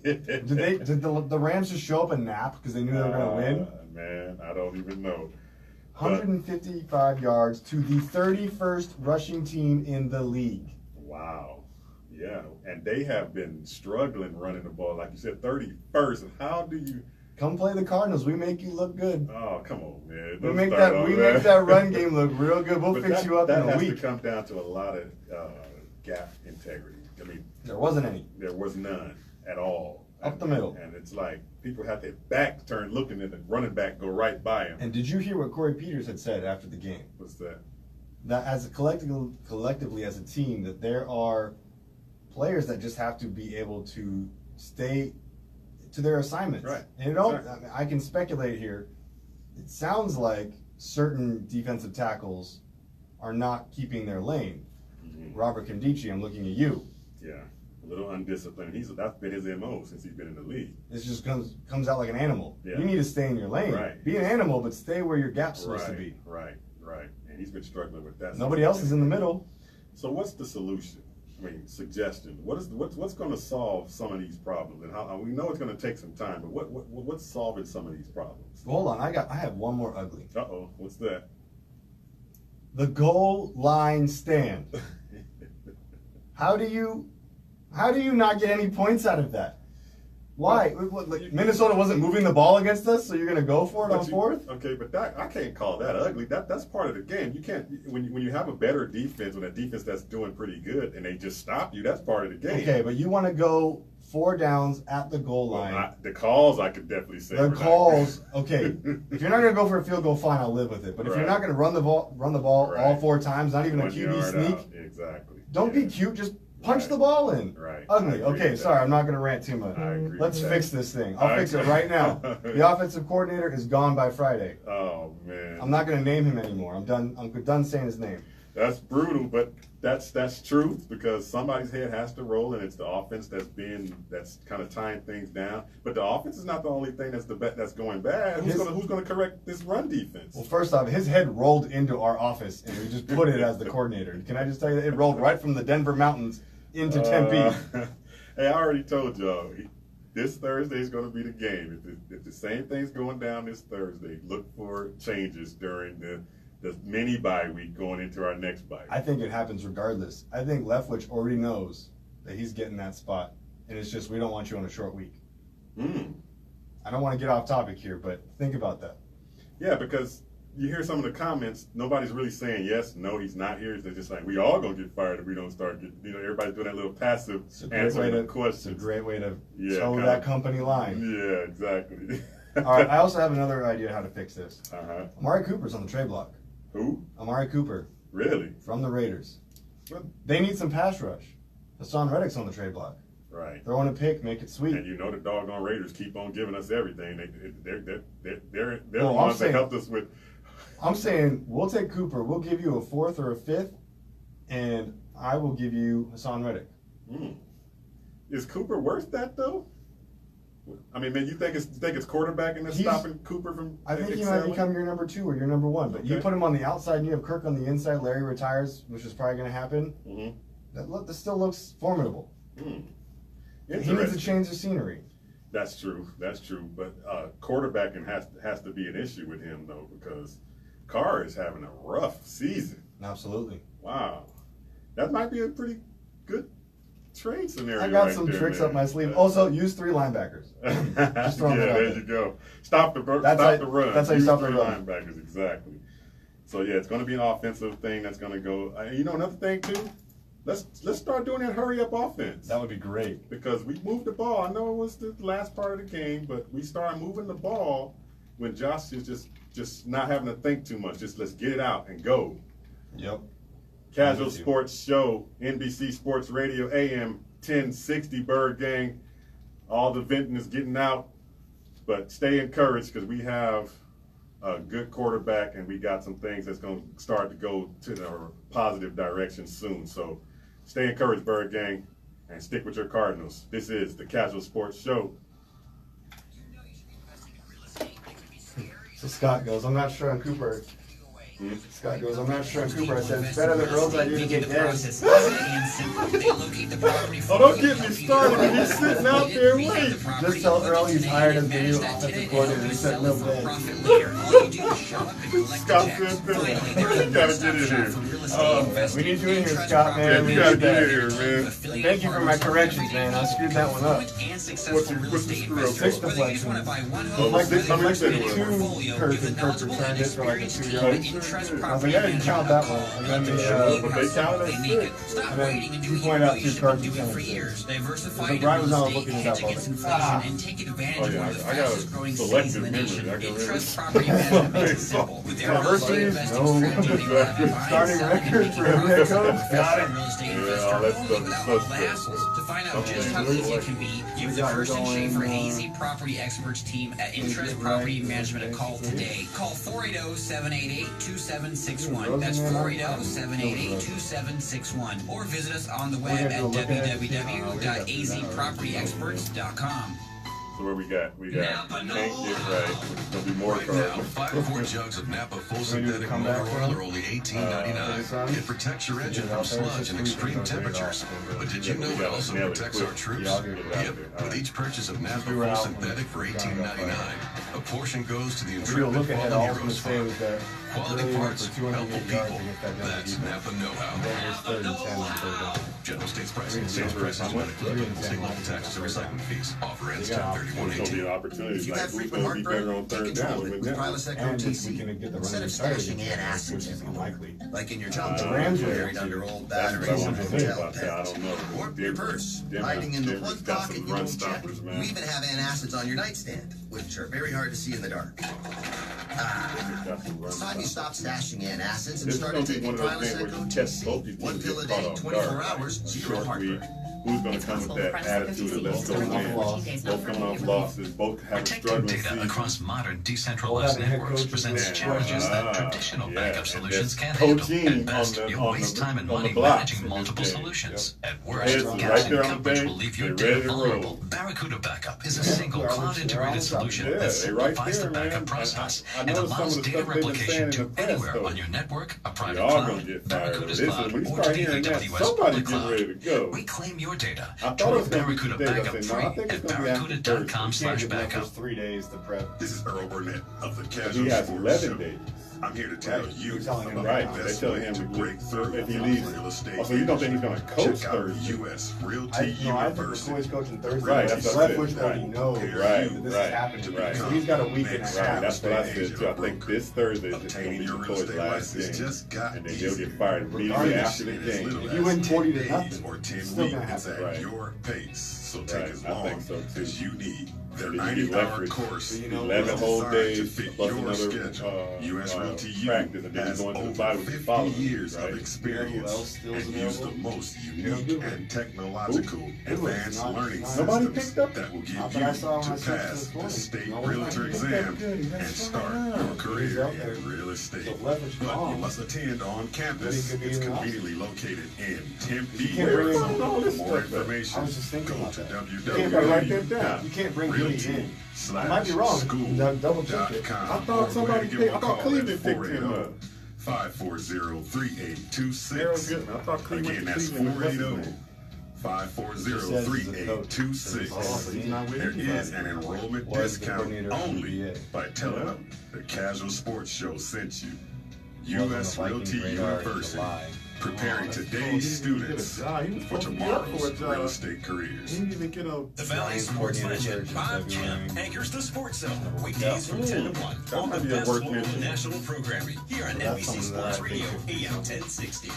Did the Rams just show up and nap because they knew they were going to win? Man, I don't even know. 155 yards to the 31st rushing team in the league. Wow. Yeah, and they have been struggling running the ball. Like you said, 31st. How do you... Come play the Cardinals. We make you look good. Oh, come on, man. We make that run game look real good. We'll fix you up in a week. That has to come down to a lot of gap integrity. I mean, there wasn't any. There was none at all. Up the middle. And it's like people have their back turned looking at the running back go right by him. And did you hear what Corey Peters had said after the game? What's that? That as a collectively as a team, that there are players that just have to be able to stay to their assignments. Right. And it all, I mean, I can speculate here. It sounds like certain defensive tackles are not keeping their lane. Mm-hmm. Robert Condici, I'm looking at you. Yeah. A little undisciplined. That's been his MO since he's been in the league. It just comes out like an animal. Yeah. You need to stay in your lane. Right. Be an animal, but stay where your gap's supposed to be. Right. And he's been struggling with that. Nobody else is in the middle. So what's the solution? I suggestion. What's going to solve some of these problems? And how we know it's going to take some time, but what's solving some of these problems? Hold on, I have one more ugly. Uh-oh, what's that? The goal line stand. How do you not get any points out of that? Why? Minnesota wasn't moving the ball against us, so you're going to go for it on fourth? Okay, but I can't call that ugly. That's part of the game. You can't when you have a better defense, when a defense that's doing pretty good, and they just stop you. That's part of the game. Okay, but you want to go 4 downs at the goal line. Well, the calls, I could definitely say. The calls, okay. If you're not going to go for a field goal, fine, I'll live with it. But if you're not going to run the ball all 4 times, not even a QB sneak, exactly. Don't be cute. Just punch the ball in. Right. Ugly. Okay, sorry, I'm not going to rant too much. Let's fix this thing. I'll fix it right now. The offensive coordinator is gone by Friday. Oh man. I'm not going to name him anymore. I'm done saying his name. That's brutal, but that's truth because somebody's head has to roll, and it's the offense that's kind of tying things down. But the offense is not the only thing that's going bad. Who's going to correct this run defense? Well, first off, his head rolled into our office, and we just put it as the coordinator. Can I just tell you that it rolled right from the Denver mountains into Tempe? Hey, I already told y'all. This Thursday is going to be the game. If the same thing's going down this Thursday, look for changes during the mini bye week going into our next bye. I think it happens regardless. I think Leftwich already knows that he's getting that spot, and it's just we don't want you on a short week. I don't want to get off topic here, but think about that. Yeah, because you hear some of the comments, nobody's really saying yes, no, he's not here. They're just like, we all going to get fired if we don't start getting, everybody's doing that little passive answer to questions. It's a great way to toe that company line. Yeah, exactly. All right, I also have another idea how to fix this. Amari Cooper's on the trade block. Who? Amari Cooper. Really? From the Raiders. What? They need some pass rush. Hassan Reddick's on the trade block. Right. Throw in a pick, make it sweet. And you know the doggone Raiders keep on giving us everything. They're the ones that helped us with. I'm saying we'll take Cooper. We'll give you a 4th or a 5th, and I will give you Hassan Reddick. Is Cooper worth that though? I mean, man, you think it's quarterbacking that's stopping Cooper from? I think he might become your number 2 or your number 1. But you put him on the outside, and you have Kirk on the inside. Larry retires, which is probably going to happen. That still looks formidable. He needs to change the scenery. That's true. That's true. But quarterbacking has to be an issue with him though, because Carr is having a rough season. Absolutely. Wow, that might be a pretty good trade scenario. I got some tricks up my sleeve. Also, use 3 linebackers. Just throwing it out there you go. Stop the run. That's how you stop the run. Linebackers, exactly. So yeah, it's going to be an offensive thing that's going to go. You know, another thing too. Let's start doing that hurry up offense. That would be great because we moved the ball. I know it was the last part of the game, but we started moving the ball when Josh is just not having to think too much. Just let's get it out and go. Yep. Kazual Sportz Show, NBC Sports Radio, AM 1060, Bird Gang. All the venting is getting out, but stay encouraged because we have a good quarterback and we got some things that's going to start to go to the positive direction soon. So stay encouraged, Bird Gang, and stick with your Cardinals. This is the Kazual Sportz Show. So Scott goes, I'm not sure on Cooper. Scott goes, I'm not sure on Cooper. I said, it's better than Earl's idea to get dead. Oh, don't get me started. He's sitting out there waiting. Just tell Earl he's hired as the new offensive coordinator. He said no bad. Scott said, you gotta get in here. We need you in here, Scott, man. You gotta get in here, man. Thank you for my corrections, man. I screwed that one up. What's the screw up? 6 deflections. Deflected 2 Kirk, and Kirk returned it for like a 2 yards. I was like, yeah, you count that one. And then they counted it. And then he pointed out 2 Kirk returns. So Brian was on looking it up. I was like, oh yeah, I got a selective memory. I can remember. Anniversaries? No. Starting record for a head coach? Got it. Yeah, all that stuff is so to find out just how easy it can be, give the Kirsten Schaefer AZ Property Experts team at Interest Property Management a call today. Call 480-788-2761. That's 480-788-2761. Or visit us on the web at www.azpropertyexperts.com. So where we got Can't Get Right, which is gonna be more Right now, 5 or 4 jugs of Napa full synthetic motor oil are only $18.99. It protects your engine from sludge and extreme temperatures. But did you know it also protects our troops? Yep. With each purchase of Napa full synthetic for $18.99, a portion goes to the intrepid fallen heroes fund. Quality parts, helpful people. That's Napa know-how. General States pricing. Sales prices when applicable. See local taxes and recycling fees. Offer ends 10/31/18. If you have frequent heartburn, take control with Prilosec OTC. Instead of stashing antacids everywhere, like in your junk the drawer, Rams buried under old batteries and hotel pens, or your Denver, purse, Denver, hiding in the Denver's plug got pocket some you run won't check. stoppers, You man. even have antacids on your nightstand, which are very hard to see in the dark. It's time you stopped stashing antacids and This is started gonna be taking one of those things Prilosec where you test both OTC. these 1 teams pill a get day, caught off 24 guard. hours, A zero short heartburn. week. Who's going to come with that attitude of let's go win? Both coming off losses, both have a Protecting struggling data season. across modern decentralized networks presents challenges that traditional backup solutions can't coaching handle. At best, on the- you'll on waste the- time and on the money blocks managing in this multiple game. solutions. At It's worst, right gaps in there on the coverage bench. will leave your They're ready data to vulnerable. roll. Barracuda Backup is a single cloud-integrated solution Yeah, that they right simplifies there, the backup man. process I and noticed some allows of the data stuff they've been saying replication in to the press, anywhere though. on your network, a private Y'all cloud, gonna get fired. Barracuda's Listen, cloud, when you or start to the hearing that, AWS somebody public getting cloud. ready to go. Reclaim your data. I thought it Join was gonna be Barracuda today, but I Backup said, no, I free think at it's gonna be after Thursday. You can't give them barracuda.com/backup. those 3 days to prep. This is Earl Burnett of the He Kazual has Sportz 11 Show. days. I'm here to tell Right. you You're telling him about Right, the they're best telling way him to to break through if he in the leaves. real estate Oh, so you don't think he's going to coach Check out Thursday? U.S. Realty I think University. McCoy's coaching Thursday. Right, that's so what I that said. push already knows Right, that this right, is happening. right. So he's got a week and a Right, half. That's what I said Agent too. I or think broker. this Thursday is just going to Obtaining be your the real coach's estate last license game. just got And then easy. they'll get fired immediately Regardless, after the game. If you win 40 to days nothing, or 10 it's still gonna weeks happen. at Right. your pace. So Right, take as I long think so, too. as you need. Their And then you get 90-hour leverage. course So, you know, 11 whole designed to days fit plus your another schedule. U.S. Realty U practice, and then has you're going to the over bottom of the 50 following, years right? of experience else still and use the available? most Yeah, unique Goodwin. and technological advanced Not- learning not- Nobody systems picked up? that will get Not you that I saw to when I searched pass this the morning. state No one realtor picked exam good. He got and so start much. your He's career out there. in real estate. So leverage But you on. must attend on campus. Then he could be It's in the conveniently located in Tempe, You can't bring in Arizona. all this For more stuff, though. information, I was just thinking go about to that. You can't write that down. You can't bring Giddy in. www.realty.com/school. I might be wrong. Double check it. I thought somebody picked- I thought Cleveland picked him up. 540-3826. Goodman. I thought Cleveland Again, that's Cleveland was his 480 name. 540-3826. He's not with There anybody. is an enrollment Was the discount coordinator of the only NBA. by telling them the Kazual Sportz Show sent you. Wasn't U.S. the Vikings Realty radar in University, July. preparing today's students for tomorrow's real estate careers. He didn't even get a. The Valley Sports Legend, Bob Kemp, anchors the Sports Zone, weekdays from 10 to 1 That on might the be a best work local issue. national programming here on That's NBC something that Sports I Radio, think is- AM 1060.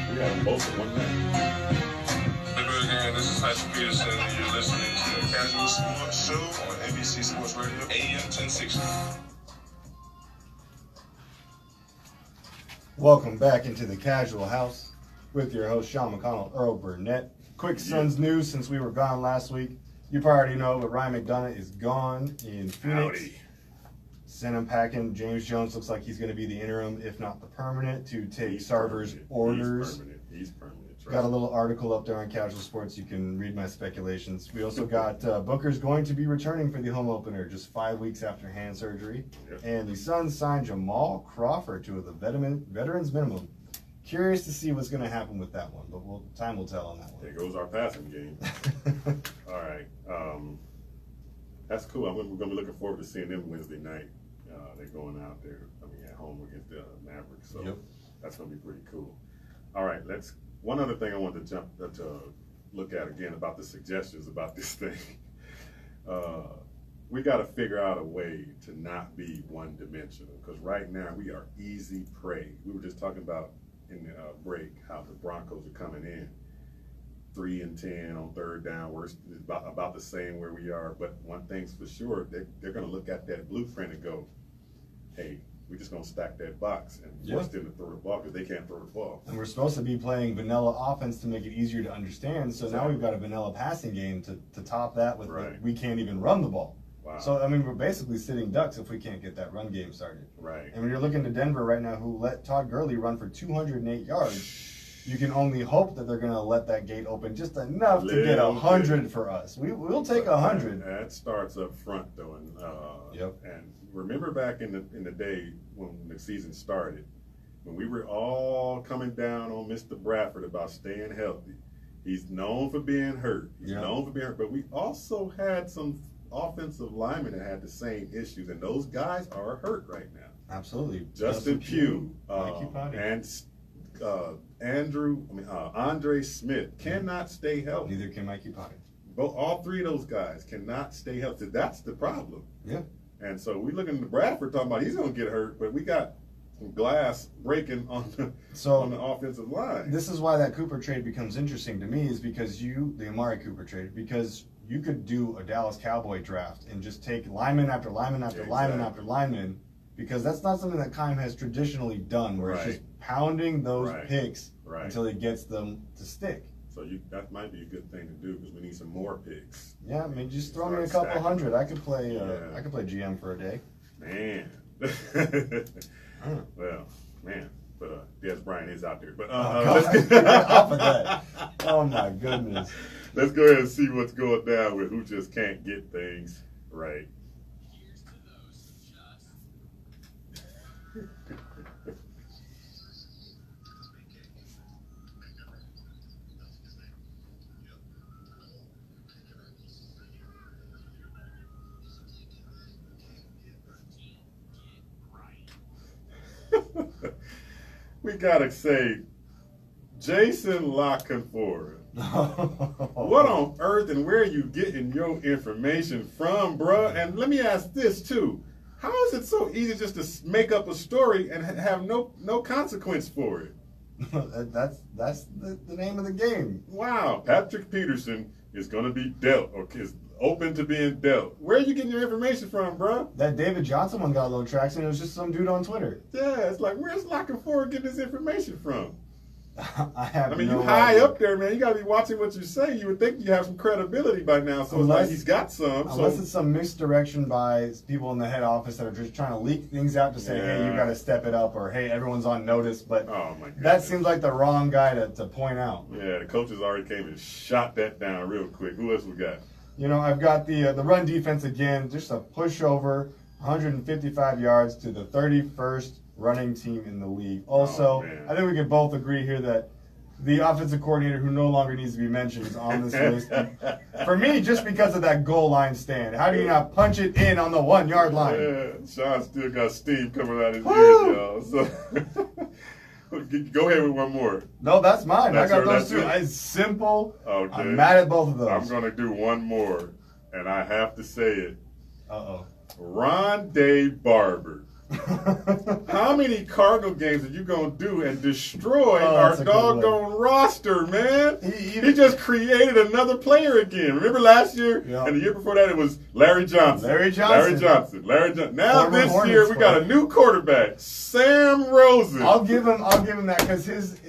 We got them both in one night. Again, this is Tyson Peterson, and you're listening to the Kazual Sportz Show on NBC Sports Radio, AM 1060. Welcome back into the Casual House with your host Sean McConnell, Earl Burnett. Quick Suns news since we were gone last week. You probably already know, but Ryan McDonough is gone in Phoenix. Howdy. Sent him packing. James Jones looks like he's going to be the interim, if not the permanent, to take Sarver's permanent. orders. He's permanent. Got a little article up there on Casual Sports. You can read my speculations. We also got Booker's going to be returning for the home opener just 5 weeks after hand surgery. Yep. And the Suns signed Jamal Crawford to the veterans minimum. Curious to see what's going to happen with that one, but time will tell on that There one. goes our passing game. All right. That's cool. We're going to be looking forward to seeing them Wednesday night. They're going out there, at home against the Mavericks. So Yep. that's going to be pretty cool. All right. One other thing I want to look at again about the suggestions about this thing. We got to figure out a way to not be one-dimensional, because right now we are easy prey. We were just talking about in the break how the Broncos are coming in 3-10 on third down. We're about the same where we are, but one thing's for sure, they're going to look at that blueprint and go, hey, we're just going to stack that box and force them to throw the ball because they can't throw the ball. And we're supposed to be playing vanilla offense to make it easier to understand. So now we've got a vanilla passing game to top that with we can't even run the ball. Wow. So, we're basically sitting ducks if we can't get that run game started. Right. And when you're looking to Denver right now, who let Todd Gurley run for 208 yards, you can only hope that they're going to let that gate open just enough to get 100 for us. We'll take 100. That starts up front though, and and remember back in the day when the season started, when we were all coming down on Mr. Bradford about staying healthy. He's known for being hurt. He's known for being hurt, but we also had some offensive linemen that had the same issues, and those guys are hurt right now. Absolutely. Justin Pugh and Andre Smith cannot stay healthy. Neither can Mikey Potty. But all three of those guys cannot stay healthy. That's the problem. Yeah. And so we looking at Bradford talking about he's going to get hurt, but we got some glass breaking on the offensive line. This is why that Cooper trade becomes interesting to me, is because the Amari Cooper trade, because you could do a Dallas Cowboy draft and just take lineman after lineman after lineman after lineman, because that's not something that Keim has traditionally done, where it's just pounding those picks until he gets them to stick. So that might be a good thing to do, because we need some more picks. Yeah, I mean, just throw me a couple hundred. I could play GM for a day. Man. Well, man. But Des Bryant is out there. But let's get off of that. Oh my goodness. Let's go ahead and see what's going down with who just can't get things right. We gotta say, Jason Lockenford. What on earth and where are you getting your information from, bruh? And let me ask this too: how is it so easy just to make up a story and have no consequence for it? That's the name of the game. Wow, Patrick Peterson is gonna be dealt, or is open to being dealt. Where are you getting your information from, bro? That David Johnson one got a little traction. It was just some dude on Twitter. Yeah, it's like, where's Lockenford getting this information from? I mean, you high up there, man. You got to be watching what you say. You would think you have some credibility by now. So it's like he's got some. Unless it's some misdirection by people in the head office that are just trying to leak things out to say, hey, you got to step it up, or hey, everyone's on notice. But that seems like the wrong guy to point out. Yeah, the coaches already came and shot that down real quick. Who else we got? You know, I've got the run defense again, just a pushover, 155 yards to the 31st running team in the league. Also, I think we can both agree here that the offensive coordinator, who no longer needs to be mentioned, is on this list. For me, just because of that goal line stand. How do you not punch it in on the 1 yard line? Yeah, Sean still got steam coming out of his ears, y'all. So go ahead with one more. No, that's mine. I got those two. It's simple. Okay. I'm mad at both of those. I'm going to do one more, and I have to say it. Uh-oh. Th3rddae Barber. How many Cardinal games are you going to do and destroy our doggone roster, man? He just created another player again. Remember last year? And the year before that, it was Larry Johnson. Now this year, we got a new quarterback, Sam Rosen. I'll give him that, because his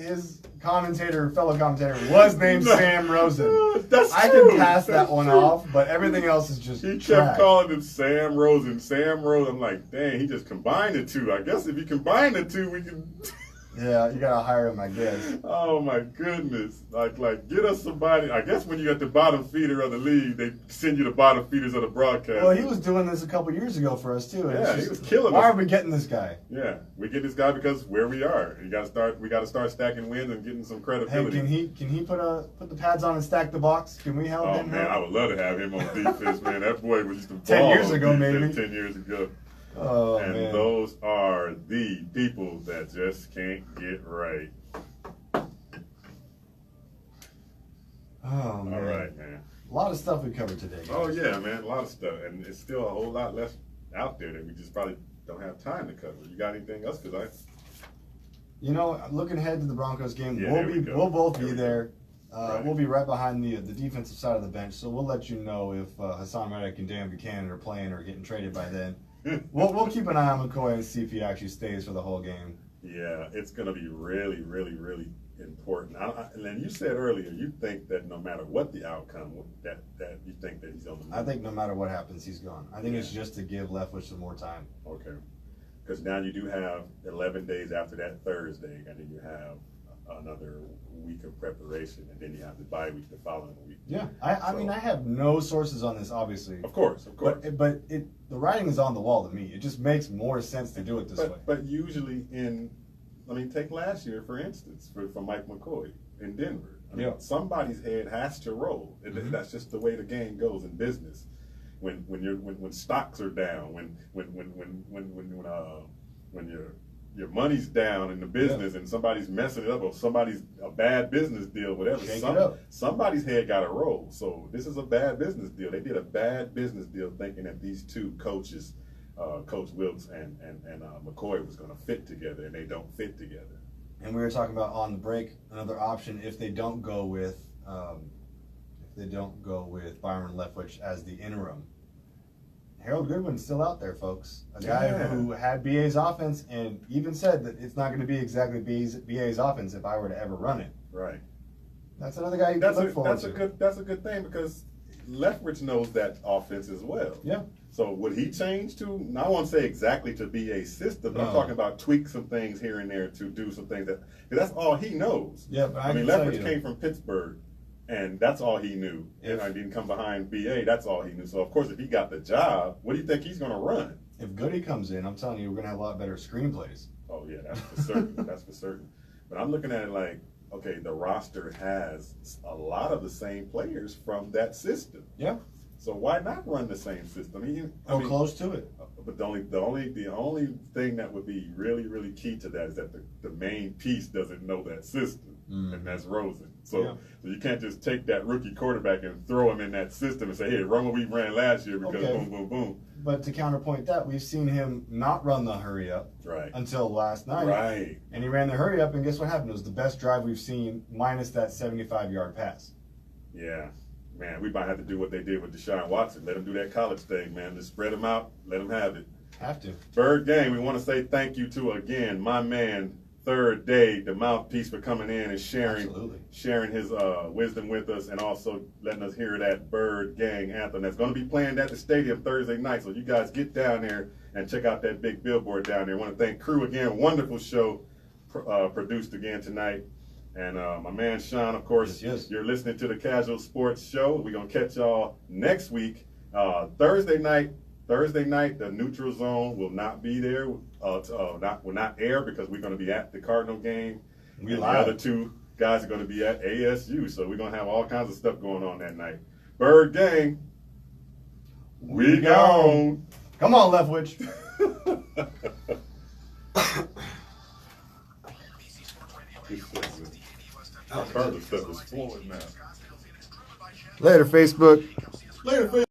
fellow commentator was named Sam Rosen. I can pass that one off, but everything else is just He kept calling him Sam Rosen. I'm like, dang, he just combined the two. I guess if you combine the two, we can... Yeah, you gotta hire him, I guess. Oh my goodness! Like, get us somebody. I guess when you got the bottom feeder of the league, they send you the bottom feeders of the broadcast. Well, he was doing this a couple years ago for us too. Yeah, he was killing us. Why are we getting this guy? Yeah, we get this guy because where we are. We got to start stacking wins and getting some credibility. Hey, can he put the pads on and stack the box? Can we help him? Oh man, I would love to have him on defense, man. That boy was just a ball 10 years ago, maybe. 10 years ago. Oh, and man. Those are the people that just can't get right. Oh, man. All right, man. A lot of stuff we covered today, guys. Oh, yeah, man. A lot of stuff. And it's still a whole lot less out there that we just probably don't have time to cover. You got anything else? You know, looking ahead to the Broncos game, Yeah, we'll both be there. We'll be right behind the defensive side of the bench, so we'll let you know if Hassan Reddick and Dan Buchanan are playing or getting traded by then. We'll keep an eye on McCoy and see if he actually stays for the whole game. Yeah, it's going to be really, really, really important. And then you said earlier, you think that no matter what the outcome, that you think that he's on the move. I think no matter what happens, he's gone. I think it's just to give Leftwich some more time. Okay. Because now you do have 11 days after that Thursday, and then you have another week of preparation, and then you have the bye week the following week. Yeah, I mean, I have no sources on this, obviously. Of course. But the writing is on the wall to me. It just makes more sense to do it this way. But usually take last year, for instance, for Mike McCoy in Denver. I mean, somebody's head has to roll. That's just the way the game goes in business. When stocks are down, when your money's down in the business and somebody's messing it up, or somebody's a bad business deal, whatever. Somebody's head got to roll. So this is a bad business deal. They did a bad business deal thinking that these two coaches, Coach Wilkes and McCoy, was going to fit together, and they don't fit together. And we were talking about on the break, another option if they don't go with Byron Leftwich as the interim. Harold Goodwin's still out there, folks. A guy who had BA's offense and even said that it's not going to be exactly BA's offense if I were to ever run it. Right. That's another guy you can look forward to. That's a good thing, because Leftwich knows that offense as well. Yeah. So would he change to, I won't say exactly to be a system, but I'm talking about tweak some things here and there to do some things because that's all he knows. Yeah, but I mean, Leftwich came from Pittsburgh, and that's all he knew. And I didn't come behind BA, that's all he knew. So of course, if he got the job, what do you think he's going to run? If Goody comes in, I'm telling you, we're going to have a lot better screenplays. Oh yeah, that's for certain. That's for certain. But I'm looking at it like, okay, the roster has a lot of the same players from that system. Yeah. So why not run the same system? I mean, close to it. But the only thing that would be really, really key to that is that the main piece doesn't know that system, and that's Rosen. So you can't just take that rookie quarterback and throw him in that system and say, hey, run what we ran last year because boom, boom, boom. But to counterpoint that, we've seen him not run the hurry up until last night. Right. And he ran the hurry up, and guess what happened? It was the best drive we've seen, minus that 75-yard pass. Yeah. Man, we might have to do what they did with Deshaun Watson. Let him do that college thing, man. Just spread him out. Let him have it. Have to. Bird Gang, we want to say thank you to, again, my man, 3rddae da Mouthpiece, for coming in and sharing his wisdom with us, and also letting us hear that Bird Gang anthem that's going to be playing at the stadium Thursday night. So you guys get down there and check out that big billboard down there. I want to thank crew again. Wonderful show produced again tonight. And my man Sean, of course, you're listening to the Kazual Sportz Show. We're going to catch y'all next week. Thursday night, the Neutral Zone will not be there. Will not air because we're going to be at the Cardinal game. The other two guys are going to be at ASU. So we're going to have all kinds of stuff going on that night. Bird Gang, we gone. Come on, Leftwich. Our Cardinals stuff is flowing now. Later, Facebook. Later, Facebook.